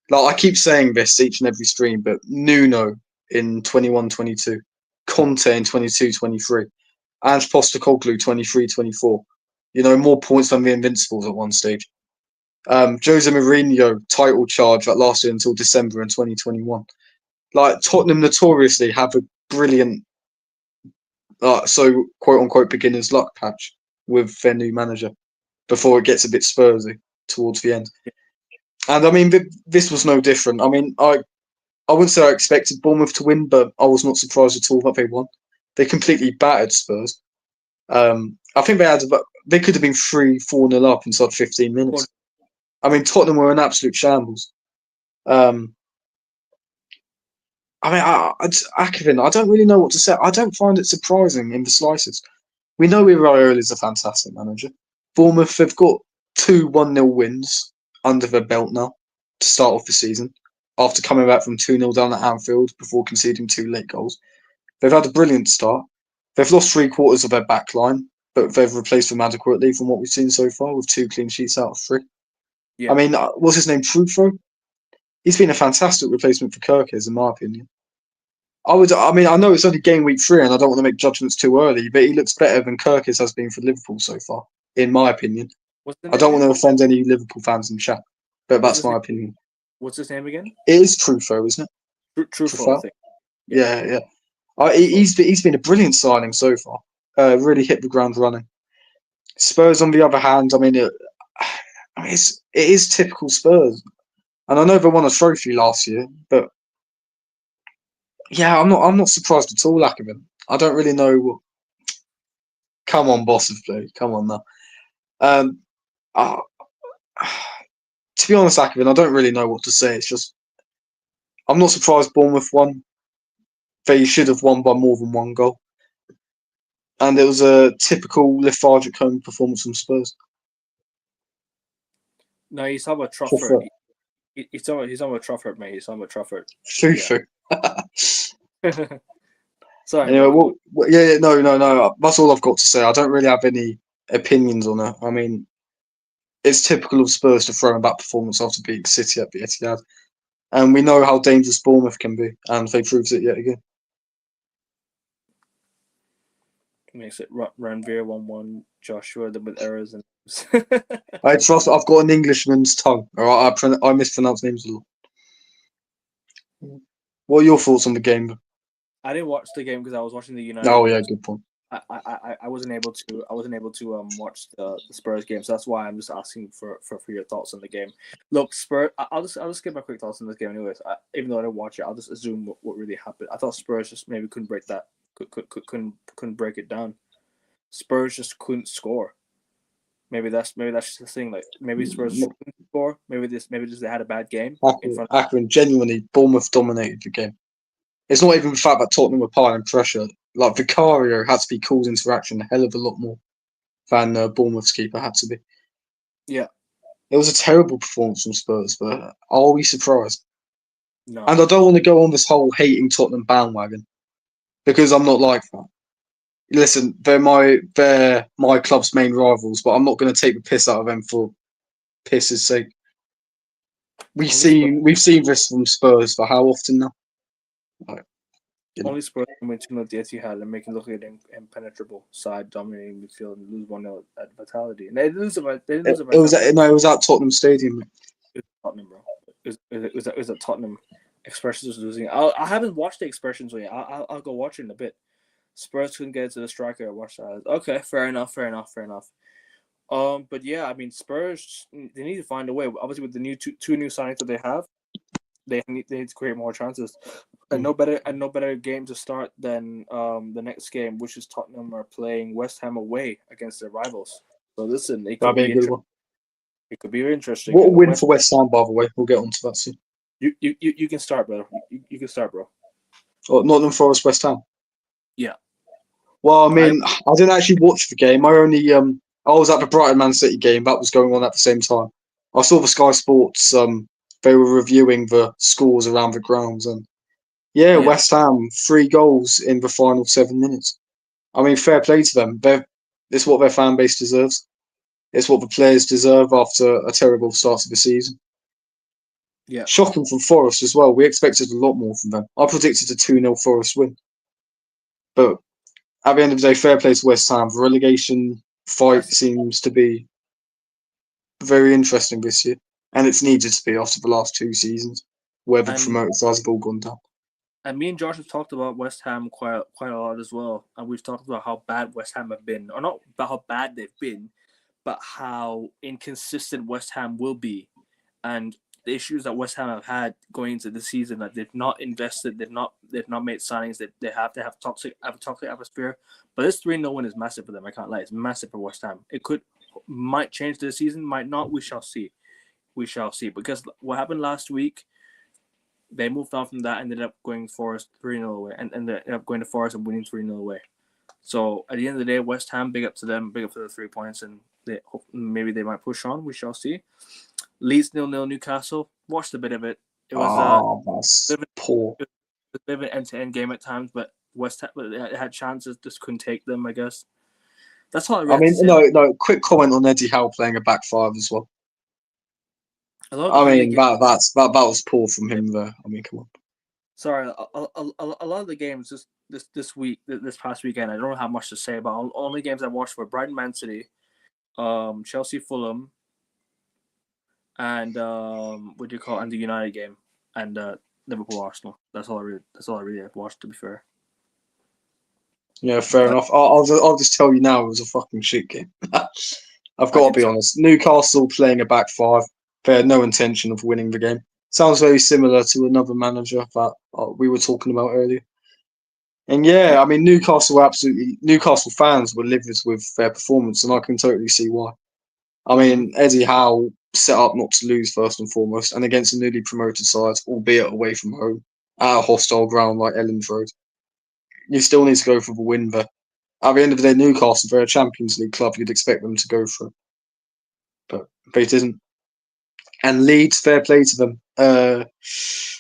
Like, I keep saying this each and every stream, but Nuno in 21-22, Conte in 22-23, Ange Postecoglou 23-24. You know, more points than the Invincibles at one stage. Jose Mourinho title charge that lasted until December in 2021. Like, Tottenham notoriously have a brilliant, so quote unquote beginner's luck patch with their new manager before it gets a bit Spursy towards the end. And I mean, this was no different. I mean, I wouldn't say I expected Bournemouth to win, but I was not surprised at all that they won. They completely battered Spurs. I think they could have been 3-4-0 up inside 15 minutes. I mean, Tottenham were in absolute shambles. I mean, Akervin, I don't really know what to say. I don't find it surprising in the slightest. We know Iraola's a fantastic manager. Bournemouth have got 2 1-0 wins under their belt now to start off the season after coming back from 2-0 down at Anfield before conceding 2 late goals. They've had a brilliant start. They've lost 3/4 of their back line, but they've replaced them adequately from what we've seen so far with 2 clean sheets out of 3. Yeah. I mean, what's his name? Truffaut? He's been a fantastic replacement for Kirkes, in my opinion. I know it's only game week 3 and I don't want to make judgments too early, but he looks better than Kirkes has been for Liverpool so far, in my opinion. I don't want to offend any Liverpool fans in chat, but that's my opinion. What's his name again? It is Truffaut, isn't it? Truffaut, I think. Yeah. He's been a brilliant signing so far. Really hit the ground running. Spurs, on the other hand, I mean, it is typical Spurs, and I know they won a trophy last year, but yeah, I'm not surprised at all, Ackerman. I don't really know what. Come on, boss of blue. Come on now. To be honest, Ackerman, I don't really know what to say. It's just I'm not surprised Bournemouth won. They should have won by more than 1 goal. And it was a typical lethargic home performance from Spurs. No, he's talking about Trafford. He's talking about Trafford, mate. He's talking about Trafford. Fufu. Yeah. Sorry. Anyway, no. That's all I've got to say. I don't really have any opinions on it. I mean, it's typical of Spurs to throw in that performance after beating City at the Etihad. And we know how dangerous Bournemouth can be, and they proved it yet again. Makes it Ranveer 1-1, Joshua with errors and. I trust. I've got an Englishman's tongue. All right, I mispronounce names a lot. What are your thoughts on the game? I didn't watch the game because I was watching the United. Oh yeah, good point. I wasn't able to watch the Spurs game, so that's why I'm just asking for your thoughts on the game. Look, Spurs. I'll just give my quick thoughts on this game, anyways. Even though I didn't watch it, I'll just assume what really happened. I thought Spurs just maybe couldn't break that. Couldn't break it down. Spurs just couldn't score. Maybe that's just the thing. Like maybe Spurs couldn't score. Maybe just they had a bad game. Akron, genuinely, Bournemouth dominated the game. It's not even the fact that Tottenham were piling pressure. Like Vicario had to be called into action a hell of a lot more than Bournemouth's keeper had to be. Yeah, it was a terrible performance from Spurs, but are we surprised? No. And I don't want to go on this whole hating Tottenham bandwagon because I'm not like that. Listen, they're my club's main rivals, but I'm not going to take the piss out of them for piss's sake. We've seen this from Spurs for how often now? Only Spurs can win 2-0 at the Etihad and make it look like an impenetrable side dominating midfield and lose 1-0 at Vitality. And they lose it was at Tottenham Stadium. It was Tottenham, bro. It was at Tottenham. Expressions was losing. I haven't watched the Expressions yet. I'll go watch it in a bit. Spurs couldn't get to the striker. I watched that. Okay, fair enough. But yeah, I mean, Spurs, they need to find a way. Obviously, with the new two new signings that they have, they need to create more chances. And no better game to start than the next game, which is Tottenham are playing West Ham away against their rivals. So listen, it That'd could be be a good one. It could be interesting. What a And win for West Ham, by the way. We'll get onto that soon. you can start, brother. You can start, bro. Oh, Nottingham Forest, West Ham. Yeah. Well, I mean, I didn't actually watch the game. I only I was at the Brighton Man City game. That was going on at the same time. I saw the Sky Sports. They were reviewing the scores around the grounds, and yeah, West Ham 3 goals in the final 7 minutes. I mean, fair play to them. It's what their fan base deserves. It's what the players deserve after a terrible start to the season. Yeah. Shocking from Forest as well. We expected a lot more from them. I predicted a 2-0 Forest win. But at the end of the day, fair play to West Ham. The relegation fight seems to be very interesting this year. And it's needed to be after the last 2 seasons, where the promoted sides have all gone down. And me and Josh have talked about West Ham quite a lot as well. And we've talked about how bad West Ham have been. Or not about how bad they've been, but how inconsistent West Ham will be. And the issues that West Ham have had going into the season, that they've not invested, they've not made signings, that they have a toxic atmosphere. But this 3-0 win is massive for them. I can't lie, it's massive for West Ham. It might change the season, might not. We shall see. Because what happened last week, they moved on from that, ended up going Forest 3-0 away, and ended up going to Forest and winning 3-0 away. So at the end of the day, West Ham, big up to them, big up to the 3 points, and maybe they might push on. We shall see. Leeds 0-0 Newcastle. Watched a bit of it. It was that's poor. It was a bit of an end-to-end game at times, but West Ham had chances, just couldn't take them, I guess. That's all I really have to say. No. Quick comment on Eddie Howe playing a back 5 as well. That was poor from him there. I mean, come on. Sorry, a lot of the games this week, this past weekend, I don't have much to say about. Only games I watched were Brighton, Man City, Chelsea, Fulham, and and the United game, and Liverpool, Arsenal. That's all I really have watched, to be fair. Yeah, fair enough. I'll just tell you now, it was a fucking shit game. I've got to be honest. Newcastle playing a back 5. They had no intention of winning the game. Sounds very similar to another manager that we were talking about earlier. And yeah, I mean, Newcastle fans were livid with their performance, and I can totally see why. I mean, Eddie Howe set up not to lose first and foremost, and against a newly promoted side, albeit away from home, at a hostile ground like Elland Road. You still need to go for the win there. At the end of the day, Newcastle, they're a Champions League club. You'd expect them to go for it. But they didn't. And Leeds, fair play to them.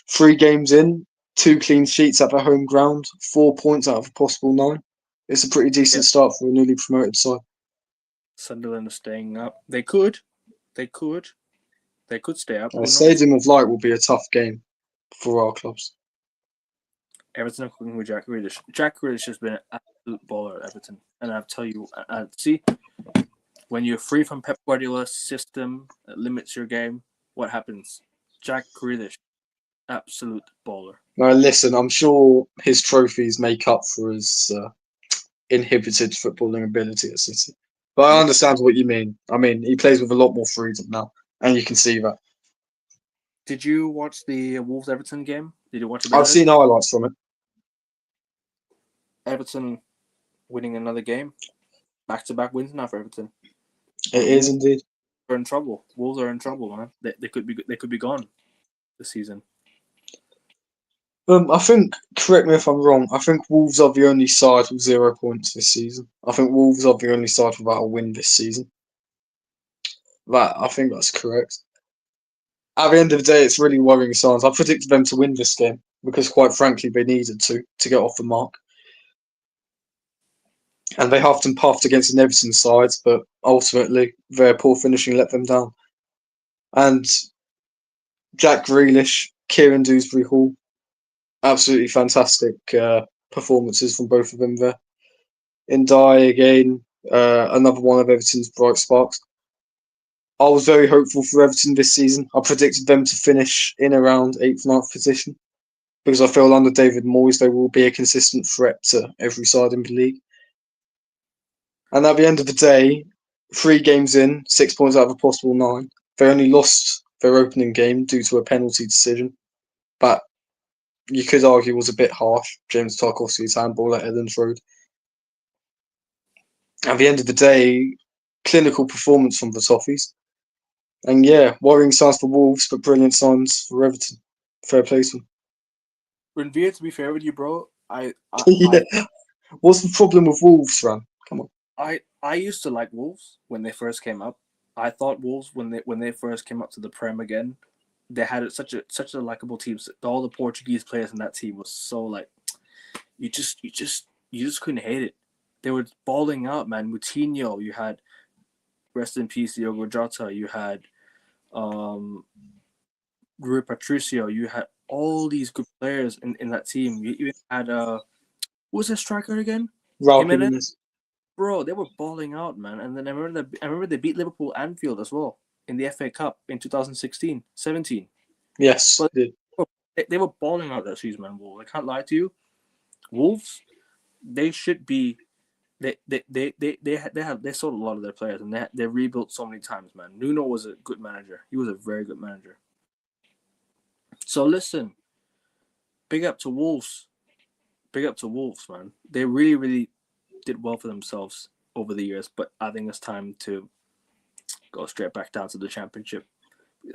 3 games in, 2 clean sheets at their home ground, 4 points out of a possible 9. It's a pretty decent start for a newly promoted side. Sunderland are staying up. They could stay up. The Stadium of Light will be a tough game for our clubs. Everton are cooking with Jack Grealish. Jack Grealish has been an absolute baller at Everton. And I'll tell you, see, when you're free from Pep Guardiola's system that limits your game, what happens? Jack Grealish, absolute baller. Now, listen, I'm sure his trophies make up for his inhibited footballing ability at City. But I understand what you mean. I mean, he plays with a lot more freedom now, and you can see that. Did you watch the Wolves-Everton game? Did you watch it? I've seen highlights from it. Everton winning another game. Back-to-back wins now for Everton. It is indeed. They're in trouble. Wolves are in trouble, man. They could be gone this season. I think, correct me if I'm wrong, I think Wolves are the only side with 0 points this season. I think Wolves are the only side without a win this season. I think that's correct. At the end of the day, it's really worrying signs. I predicted them to win this game because, quite frankly, they needed to get off the mark. And they huffed and puffed against an Everton side, but ultimately, their poor finishing let them down. And Jack Grealish, Kieran Dewsbury-Hall, absolutely fantastic performances from both of them there. Ndiaye again, another one of Everton's bright sparks. I was very hopeful for Everton this season. I predicted them to finish in around 8th, 9th position because I feel under David Moyes they will be a consistent threat to every side in the league. And at the end of the day, 3 games in, 6 points out of a possible 9. They only lost their opening game due to a penalty decision. But you could argue was a bit harsh. James Tarkowski's handball at Elland Road. At the end of the day, clinical performance from the Toffees. And yeah, worrying signs for Wolves, but brilliant signs for Everton. Fair play to them. Renvir, to be fair with you, bro, I Yeah. What's the problem with Wolves, Ran? Come on. I used to like Wolves when they first came up. I thought Wolves when they first came up to the Prem again, they had such a likable team. All the Portuguese players in that team was so like, you just couldn't hate it. They were balling out, man. Moutinho, you had rest in peace Diogo Jota, you had Rui Patricio, you had all these good players in that team. You even had who was the striker again? Raul Jimenez? Jimenez. Bro, they were balling out, man. And then I remember they beat Liverpool Anfield as well in the FA Cup in 2016, 17. Yes, But did. they were balling out that season, man. Wolves. I can't lie to you. Wolves, they should be. They sold a lot of their players and they rebuilt so many times, man. Nuno was a good manager. He was a very good manager. So listen, big up to Wolves. Big up to Wolves, man. They really, really did well for themselves over the years, but I think it's time to go straight back down to the Championship.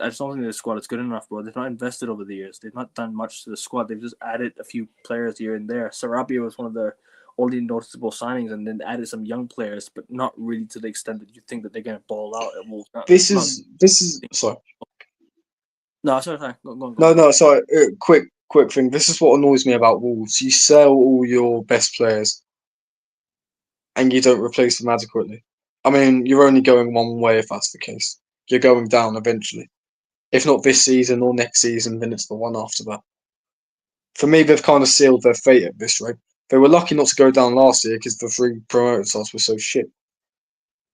I just don't think the squad is good enough, bro. They've not invested over the years. They've not done much to the squad. They've just added a few players here and there. Sarabia was one of the only noticeable signings, and then added some young players, but not really to the extent that you think that they're going to ball out at Wolves. This is sorry. No, sorry. Go No, on. no, sorry. Quick thing. This is what annoys me about Wolves. You sell all your best players, and you don't replace them adequately. I mean, you're only going one way if that's the case. You're going down eventually. If not this season or next season, then it's the one after that. For me, they've kind of sealed their fate at this rate. They were lucky not to go down last year because the 3 promoted sides were so shit.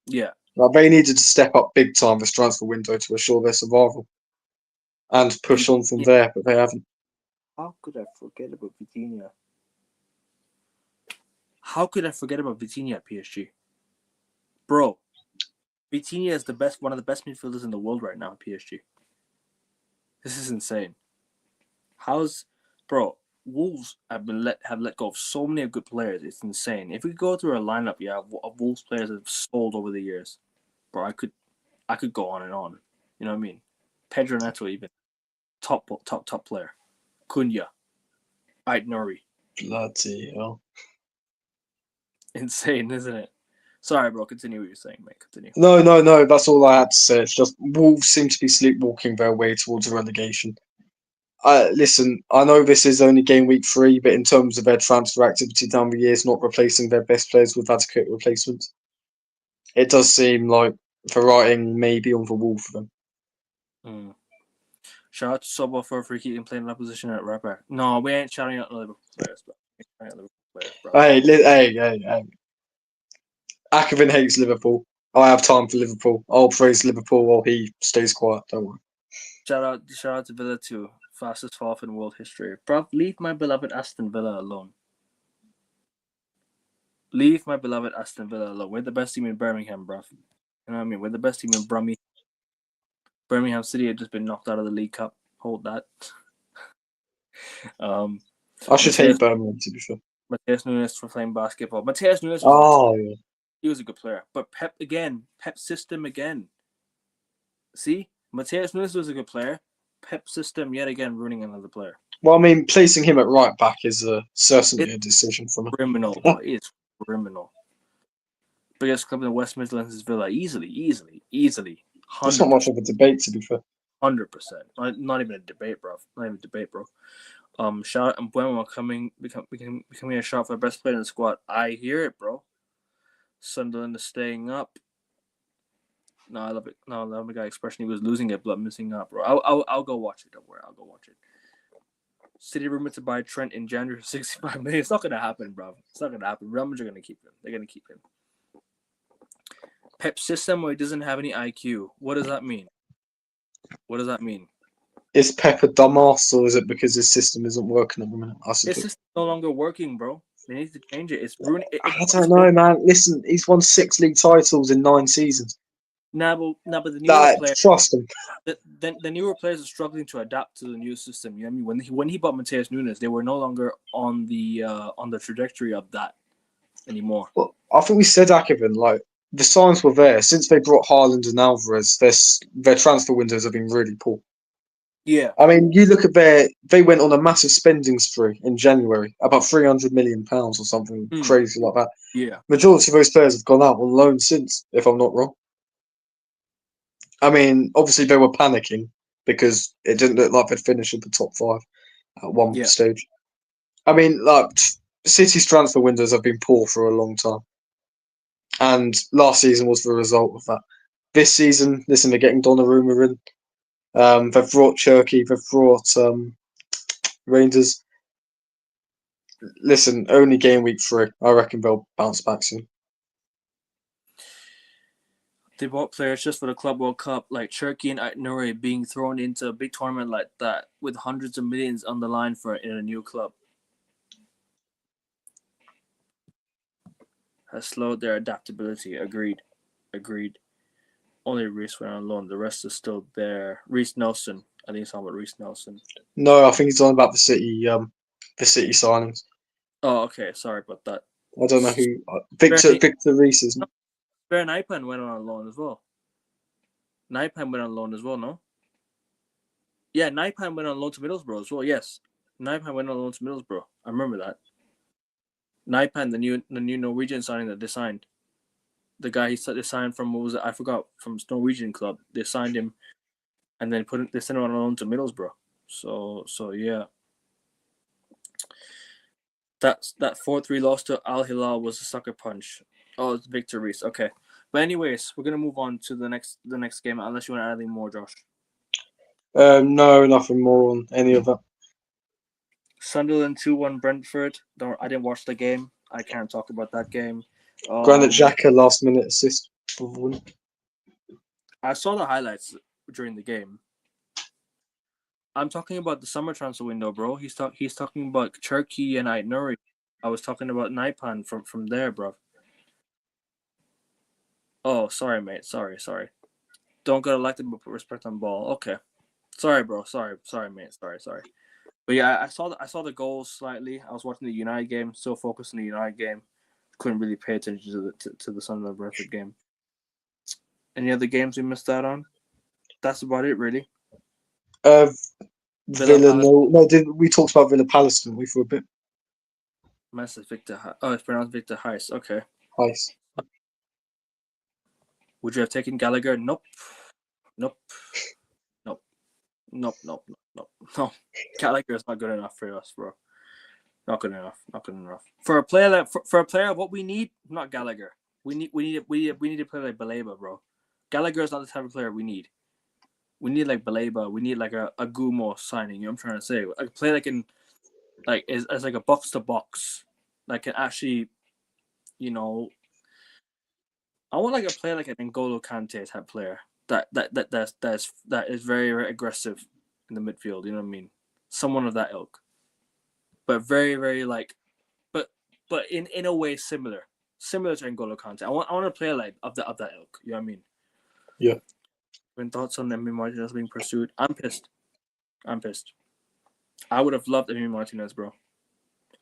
Yeah. Like, they needed to step up big time this transfer window to assure their survival and push on from there, but they haven't. How could I forget about Vitinha? How could I forget about Vitinha at PSG? Bro, Vitinha is one of the best midfielders in the world right now at PSG. This is insane. Wolves have let go of so many good players. It's insane. If we go through a lineup, of Wolves players that have sold over the years, bro, I could go on and on. You know what I mean? Pedro Neto, even top player. Cunha, Ait Nuri. Bloody hell. Insane, isn't it? Sorry, bro. Continue what you're saying, mate. Continue. No. That's all I had to say. It's just Wolves seem to be sleepwalking their way towards a relegation. Listen, I know this is only game week 3, but in terms of their transfer activity down the years, not replacing their best players with adequate replacements, it does seem like the writing may be on the wall for them. Shout out to Sobo for keeping playing that position at right back. No, we ain't shouting out Liverpool players, bro. Hey. Akervin hates Liverpool. I have time for Liverpool. I'll praise Liverpool while he stays quiet. Don't worry. Shout out to Villa too. Fastest fall in world history. Bruv, leave my beloved Aston Villa alone. Leave my beloved Aston Villa alone. We're the best team in Birmingham, bruv. You know what I mean? We're the best team in Brummie. Birmingham City had just been knocked out of the League Cup. Hold that. I should hate Birmingham, to be fair. Mateus Nunes for playing basketball. Mateus Nunes he was a good player. But Pep system again. See? Mateus Nunes was a good player. Pep system yet again ruining another player. Well, I mean, placing him at right back is certainly a decision from him. Criminal, bro. It's criminal. Biggest club in the West Midlands is Villa. Easily. 100%. There's not much of a debate, to be fair. 100%. Not even a debate, bro. Shout out and Mbeumo becoming a shout for best player in the squad. I hear it, bro. Sunderland is staying up. No, I love it. No, I love the guy expression. He was losing it, but missing out, bro. I'll go watch it. Don't worry, I'll go watch it. City rumored to buy Trent in January for 65 million. It's not gonna happen, bro. It's not gonna happen. Real Madrid are gonna keep him. They're gonna keep him. Pep system where he doesn't have any IQ. What does that mean? Is Pep a dumbass, or is it because his system isn't working at the minute? His system's no longer working, bro. They need to change it. It's ruining. I don't know, man. Listen, he's won 6 league titles in 9 seasons. But the newer players, trust him. The newer players are struggling to adapt to the new system. You know what I mean? When he bought Mateus Nunes, they were no longer on the trajectory of that anymore. Well, I think we said Akervin, like, the signs were there since they brought Haaland and Alvarez. Their transfer windows have been really poor. Yeah. I mean, you look at they went on a massive spending spree in January, about £300 million or something crazy like that. Yeah. Majority of those players have gone out on loan since, if I'm not wrong. I mean, obviously they were panicking because it didn't look like they'd finish in the top 5 at one stage. I mean, like City's transfer windows have been poor for a long time, and last season was the result of that. This season, listen, they're getting Donnarumma in. They've brought Cherky, they've brought Rangers. Listen, only game week 3. I reckon they'll bounce back soon. They bought players just for the Club World Cup, like Cherky and Aït-Nouri being thrown into a big tournament like that with hundreds of millions on the line for in a new club. Has slowed their adaptability. Agreed. Only Reece went on loan. The rest is still there. Reece Nelson. I think it's talking about Reece Nelson. No, I think he's talking about the City signings. Oh, okay. Sorry about that. I don't know who. Victor Reece is. Bear Naipan went on loan as well. Naipan went on loan as well, no? Yeah, Naipan went on loan to Middlesbrough as well. Yes, Naipan went on loan to Middlesbrough. I remember that. Naipan, the new Norwegian signing that they signed. The guy they signed from, what was it? I forgot, from Norwegian club. They signed him, and then they sent him on loan to Middlesbrough. So yeah. That 4-3 loss to Al Hilal was a sucker punch. Oh, it's Victor Reece. Okay, but anyways, we're gonna move on to the next game. Unless you want to add anything more, Josh. No, nothing more on any of that. Sunderland 2-1 Brentford. I didn't watch the game. I can't talk about that game. Granit Xhaka last minute assist. I saw the highlights during the game. I'm talking about the summer transfer window, bro. He's talking about Cherky and Aït-Nouri. I was talking about Naipan from there, bro. Oh, sorry, mate. Sorry. Don't gotta like them, but put respect on ball. Okay. Sorry, bro. Sorry, mate. Sorry. But yeah, I saw the goals slightly. I was watching the United game, still focused on the United game. Couldn't really pay attention to the Sunderland Brentford game. Any other games we missed out on? That's about it, really. Villa, no. We talked about Villa Palace, didn't we, for a bit? Massive Victor. It's pronounced Victor Heist. Okay. Heist. Would you have taken Gallagher? Nope. Gallagher is not good enough for us, bro. Not good enough. For a player what we need, not Gallagher. We need a player like Baleba, bro. Gallagher is not the type of player we need. We need like Baleba. We need like a Gumo signing. You know what I'm trying to say? A player that can as like a box to box, like can actually, you know. I want like a player like an N'Golo Kante type player that is very, very aggressive in the midfield. You know what I mean? Someone of that ilk, but very, very like, but in a way similar to N'Golo Kante. I want a player like of that ilk. You know what I mean? Yeah. When thoughts on Emi Martinez being pursued, I'm pissed. I would have loved Emi Martinez, bro.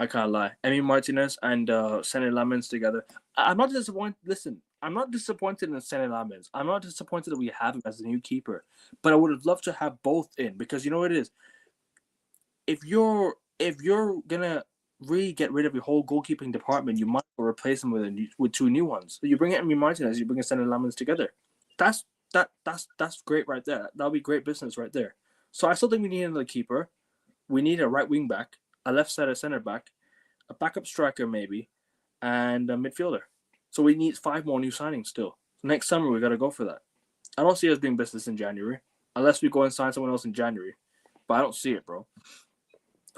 I can't lie. Emi Martinez and Sene Lamens together. I'm not disappointed. Listen, I'm not disappointed in Sene Lamens. I'm not disappointed that we have him as the new keeper. But I would have loved to have both in, because you know what it is. If you're gonna really get rid of your whole goalkeeping department, you might replace him with 2 new ones. So you bring Emi Martinez, you bring Sene Lamens together. That's great right there. That'll be great business right there. So I still think we need another keeper. We need a right wing back, a left-sided center back, a backup striker maybe, and a midfielder. So we need 5 more new signings still. Next summer we got to go for that. I don't see us doing business in January unless we go and sign someone else in January. But I don't see it, bro.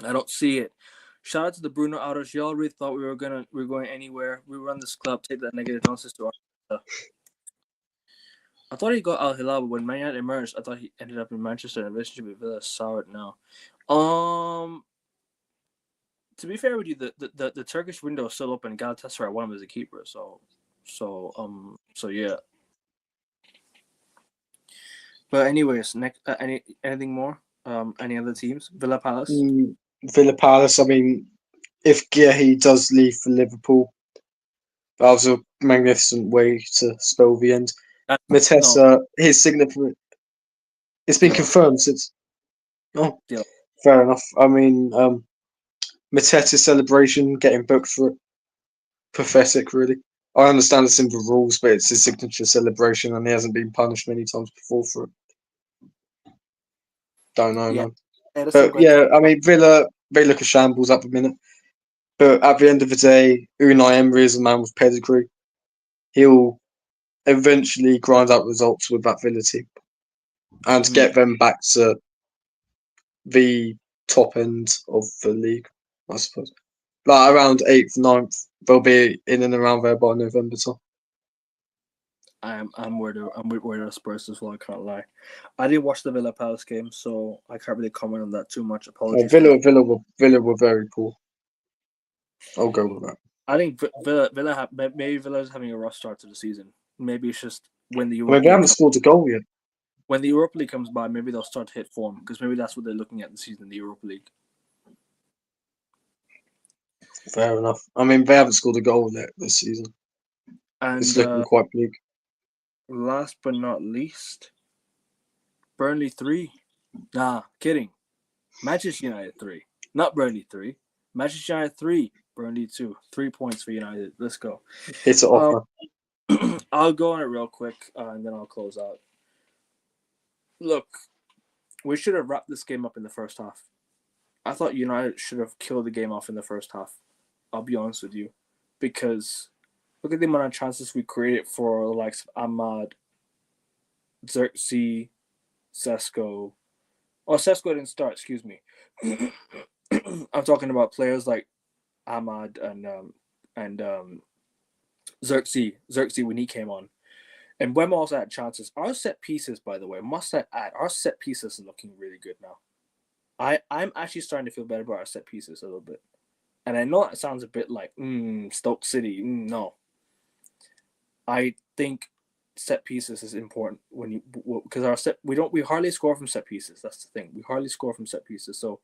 I don't see it. Shout out to the Bruno Autos. Y'all really thought we were going anywhere. We run this club, take that negative nonsense to our. I thought he got Al Hilal, but when Man United emerged, I thought he ended up in Manchester and relationship with Villa soured now. To be fair with you, the Turkish window is still open. Galatasaray won him as a keeper, so yeah. But anyways, next anything more? Any other teams? Villa Palace. Villa Palace. I mean, if Guehi does leave for Liverpool, That was a magnificent way to spell the end. No, Matessa, his significant. It's been Dylan. confirmed since. Oh, Dylan. fair enough. I mean, Matessa's celebration, getting booked for it, pathetic, really. I understand it's in the rules, but it's his signature celebration, and he hasn't been punished many times before for it. Don't know, Yeah. man. Edison But yeah, I mean, Villa, they look a shambles at the minute. But at the end of the day, Unai Emery is a man with pedigree. He'll eventually grind out results with that Villa team and get them back to the top end of the league, I suppose. Like around 8th, 9th, they'll be in and around there by November time. I'm worried of Spurs as well. I can't lie. I didn't watch the Villa Palace game, so I can't really comment on that too much. Apologies. Villa were very poor. I'll go with that. I think maybe Villa's having a rough start to the season. Maybe it's just when the I mean, Europa they haven't League scored a goal yet. when the Europa League comes by, maybe they'll start to hit form because maybe that's what they're looking at this season, the Europa League. Fair enough. I mean, they haven't scored a goal yet this season. And It's looking quite bleak. last but not least, Burnley 3. Nah, kidding. Manchester United 3. Not Burnley 3. Manchester United 3. Burnley 2. 3 points for United. Let's go. It's an offer. I'll go on it real quick and then I'll close out. Look, we should have wrapped this game up in the first half. I thought United should have killed the game off in the first half. I'll be honest with you. Because look at the amount of chances we created for the likes of Ahmad, Xerxes, Sesko. Oh, Sesko didn't start, excuse me. I'm talking about players like Ahmad and Xerxes when he came on. And when we also had chances. Our set pieces, by the way, must I add, our set pieces are looking really good now. I'm actually starting to feel better about our set pieces a little bit. And I know that sounds a bit like Stoke City. No. I think set pieces is important because we hardly score from set pieces. That's the thing. We hardly score from set pieces. So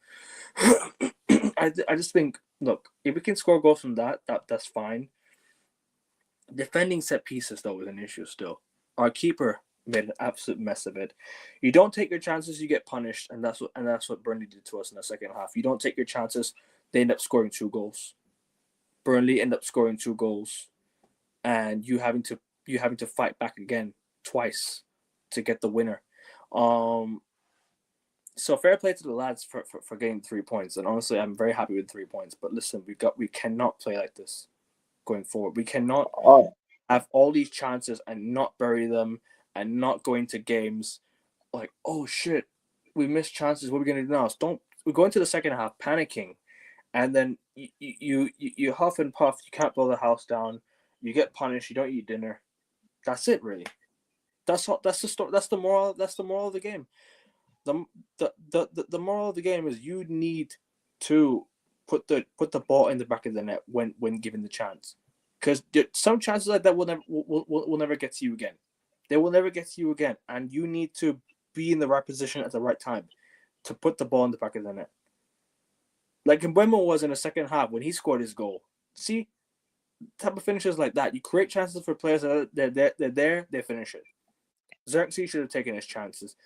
I just think, look, if we can score goals from that's fine. Defending set pieces though is an issue still. Our keeper made an absolute mess of it. You don't take your chances, you get punished, and that's what Burnley did to us in the second half. You don't take your chances, they end up scoring 2 goals. Burnley end up scoring 2 goals, and you having to fight back again twice to get the winner. So fair play to the lads for getting 3 points, and honestly, I'm very happy with 3 points. But listen, we cannot play like this going forward. We cannot have all these chances and not bury them and not go into games like, oh shit, we missed chances. What are we gonna do now? We go into the second half panicking, and then you huff and puff. You can't blow the house down. You get punished. You don't eat dinner. That's it, really. That's the story. That's the moral. That's the moral of the game. The moral of the game is you need to put the ball in the back of the net when given the chance, because some chances like that will never get to you again. They will never get to you again, and you need to be in the right position at the right time to put the ball in the back of the net. Like Mbeumo was in the second half when he scored his goal. See, type of finishes like that. You create chances for players that they're there, they finish it. Xerxes should have taken his chances.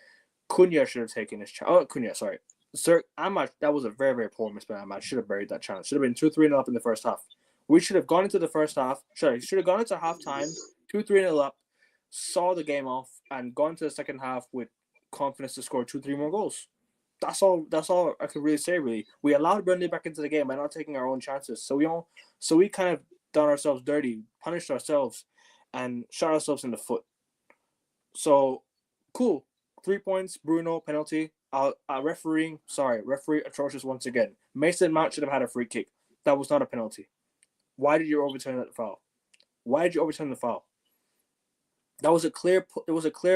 Cunha should have taken his chance. Oh, Cunha, sorry. Ahmad, that was a very, very poor miss by Ahmad. Should have buried that chance. Should have been 2-3-0 up in the first half. We should have gone into the first half. Should have gone into halftime, 2-3-0 up, saw the game off, and gone to the second half with confidence to score 2-3 more goals. That's all I could really say, really. We allowed Burnley back into the game by not taking our own chances. So we kind of done ourselves dirty, punished ourselves, and shot ourselves in the foot. So, cool. 3 points, Bruno, penalty. Referee atrocious once again. Mason Mount should have had a free kick. That was not a penalty. Why did you overturn that foul? Why did you overturn the foul? It was a clear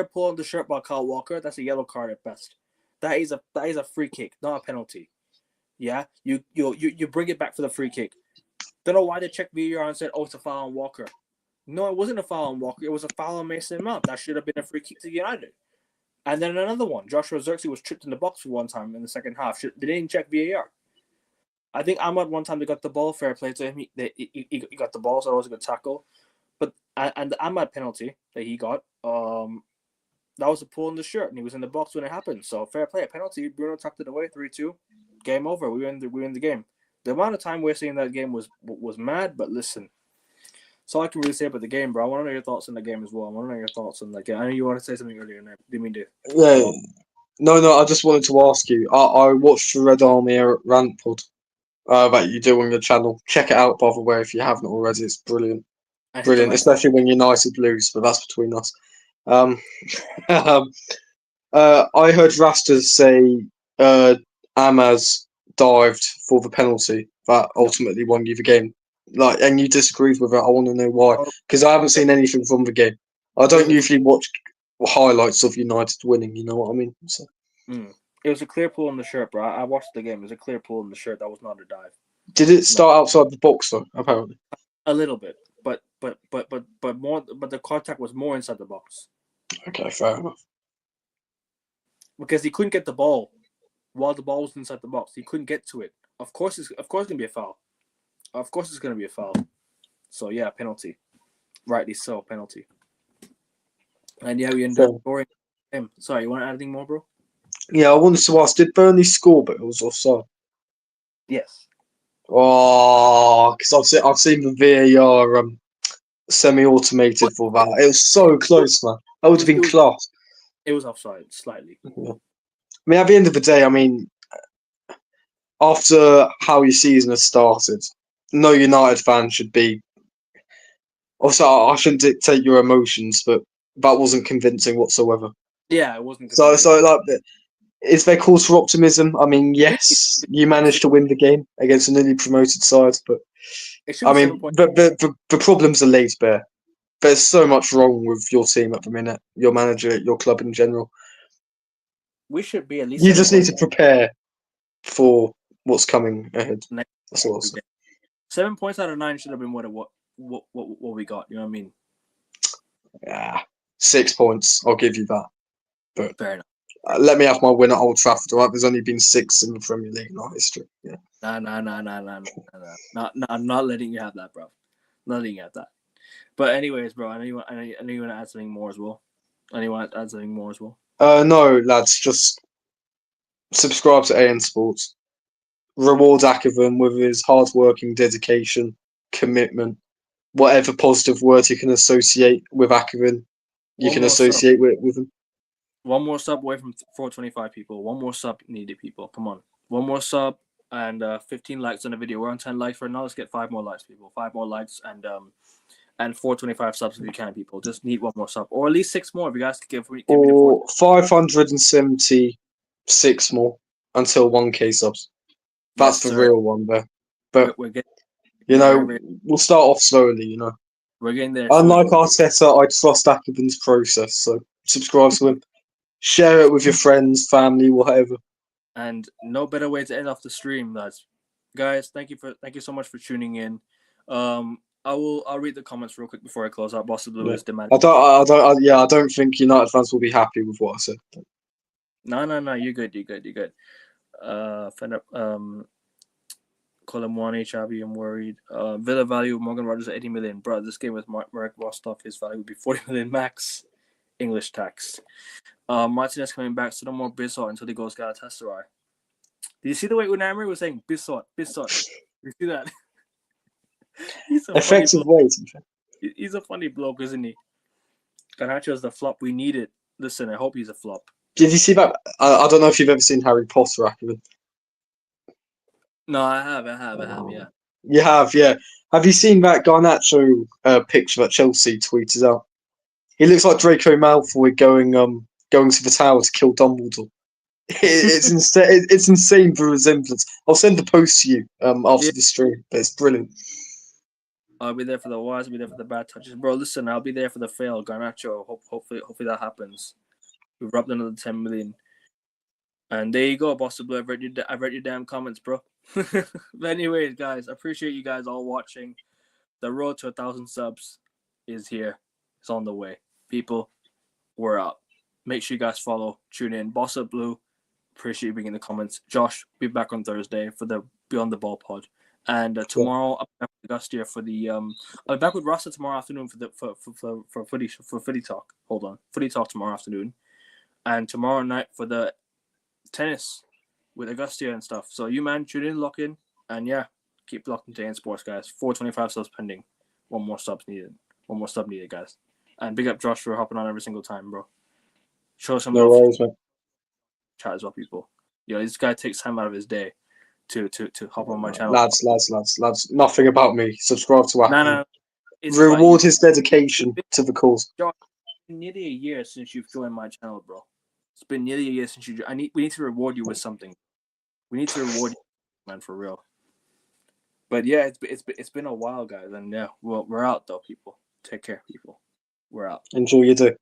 pull of the shirt by Kyle Walker. That's a yellow card at best. That is a free kick, not a penalty. Yeah, you bring it back for the free kick. Don't know why they checked VAR and said, "Oh, it's a foul on Walker." No, it wasn't a foul on Walker. It was a foul on Mason Mount. That should have been a free kick to United. And then another one. Joshua Xerxes was tripped in the box for one time in the second half. They didn't check VAR. I think Ahmad one time they got the ball, fair play to him. He got the ball, so that was a good tackle. But and the Ahmad penalty that he got, that was a pull in the shirt, and he was in the box when it happened. So fair play, a penalty. Bruno tucked it away, 3-2, game over. We win the game. The amount of time wasting in that game was mad. But listen, that's all I can really say about the game, bro. I want to know your thoughts on the game as well. I want to know your thoughts on the game. I know you want to say something earlier, and I didn't mean to. Yeah. No, I just wanted to ask you. I watched the Red Army rant pod that you do on your channel. Check it out, by the way, if you haven't already. It's brilliant. I hit the Brilliant, like especially when United lose, but that's between us. Um, I heard Rasta say Amaz dived for the penalty that ultimately won you the game. Like, and you disagreed with it. I want to know why, because I haven't seen anything from the game. I don't usually watch highlights of United winning. You know what I mean? So. It was a clear pull in the shirt, bro. I watched the game. It was a clear pull in the shirt. That was not a dive. Did it start outside the box though? Apparently, a little bit, but more. But the contact was more inside the box. Okay, fair enough. Because he couldn't get the ball while the ball was inside the box. He couldn't get to it. Of course, it's gonna be a foul. Of course, it's gonna be a foul. So yeah, penalty. Rightly so, penalty. And yeah, we ended up scoring him. Sorry, you want to add anything more, bro? Yeah, I wanted to ask: did Burnley score, but it was offside? Yes. Oh, because I've seen the VAR semi-automated for that. It was so close, man. That would have been class. It was offside slightly. Yeah. I mean, at the end of the day, I mean, after how your season has started, no United fan should be. Also, I shouldn't dictate your emotions, but that wasn't convincing whatsoever. Yeah, it wasn't. So like, is there cause for optimism? I mean, yes, you managed to win the game against a newly promoted side, but I mean, the problems are laid bare. There's so much wrong with your team at the minute, your manager, your club in general. We should be at least. You just need to prepare for what's coming ahead. That's all I'll say. 7 points out of 9 should have been what we got. You know what I mean? Yeah, 6 points. I'll give you that. But fair enough. Let me have my win at Old Trafford. Right? There's only been 6 in the Premier League in our history. Yeah. Nah. I'm not letting you have that, bro. Not letting you have that. But anyways, bro, I know you want to add something more as well. No, lads, just subscribe to AN Sports. Reward Akivan with his hard-working dedication, commitment, whatever positive words you can associate with Akivan, you can associate with him. One more sub away from 425 people. One more sub needed, people. Come on. One more sub and 15 likes on the video. We're on 10 likes right now. Let's get 5 more likes, people. 5 more likes and 425 subs if you can, people. Just need one more sub. Or at least 6 more if you guys could give me or 576 more until 1k subs. That's the real one there. But we're getting, we'll start off slowly, you know. We're getting there. Unlike Arteta, I trust Akivan's process, so subscribe to him. Share it with your friends, family, whatever. And no better way to end off the stream, lads. Guys, thank you so much for tuning in. I'll read the comments real quick before I close out. Boss of Blue is demanding. I don't think United fans will be happy with what I said. No, you're good. Colomwani, Xavi, I'm worried. Villa value Morgan Rogers at 80 million. Bro, this game with Marek Rostov, his value would be 40 million max. English tax. Martinez coming back, so no more Bissot until he goes Galatasaray. Did you see the way Unai Emery was saying Bissot? You see that? He's a effective way. He's a funny bloke, isn't he? Garnacho's the flop we needed. Listen, I hope he's a flop. Did you see that? I don't know if you've ever seen Harry Potter, Akivan. No, I have, yeah. You have, yeah. Have you seen that Garnacho picture that Chelsea tweeted out? He looks like Draco Malfoy going to the tower to kill Dumbledore. It's insane. It's insane for resemblance. I'll send the post to you after the stream. But it's brilliant. I'll be there for the wise. I'll be there for the bad touches, bro. Listen, I'll be there for the fail. Garnacho. Hopefully that happens. We've rubbed another 10 million. And there you go, Boss of Blue. I've read your damn comments, bro. But anyways, guys, I appreciate you guys all watching. The road to 1,000 subs is here. It's on the way. People, we're out. Make sure you guys follow, tune in. Boss of Blue, appreciate you being in the comments. Josh, be back on Thursday for the Beyond the Ball pod. And tomorrow, I'll be back with Augustia for the I'll be back with Rasta tomorrow afternoon for footy talk. Hold on, footy talk tomorrow afternoon, and tomorrow night for the tennis with Augustia and stuff. So you man, tune in, lock in, and yeah, keep locked into AN Sports, guys. 425 subs pending. One more sub needed, guys. And big up Josh for hopping on every single time, bro. Show some No love. worries, man. Chat as well, people. This guy takes time out of his day to hop on my channel. Lads. Nothing about me. Subscribe to Apple. No. Reward his dedication to the cause. Josh, it's been nearly a year since you've joined my channel, bro. It's been nearly a year since you. We need to reward you with something. We need to reward you, man, for real. But yeah, it's been a while, guys, and yeah, we're out though, people. Take care, people. We're out. Enjoy your day.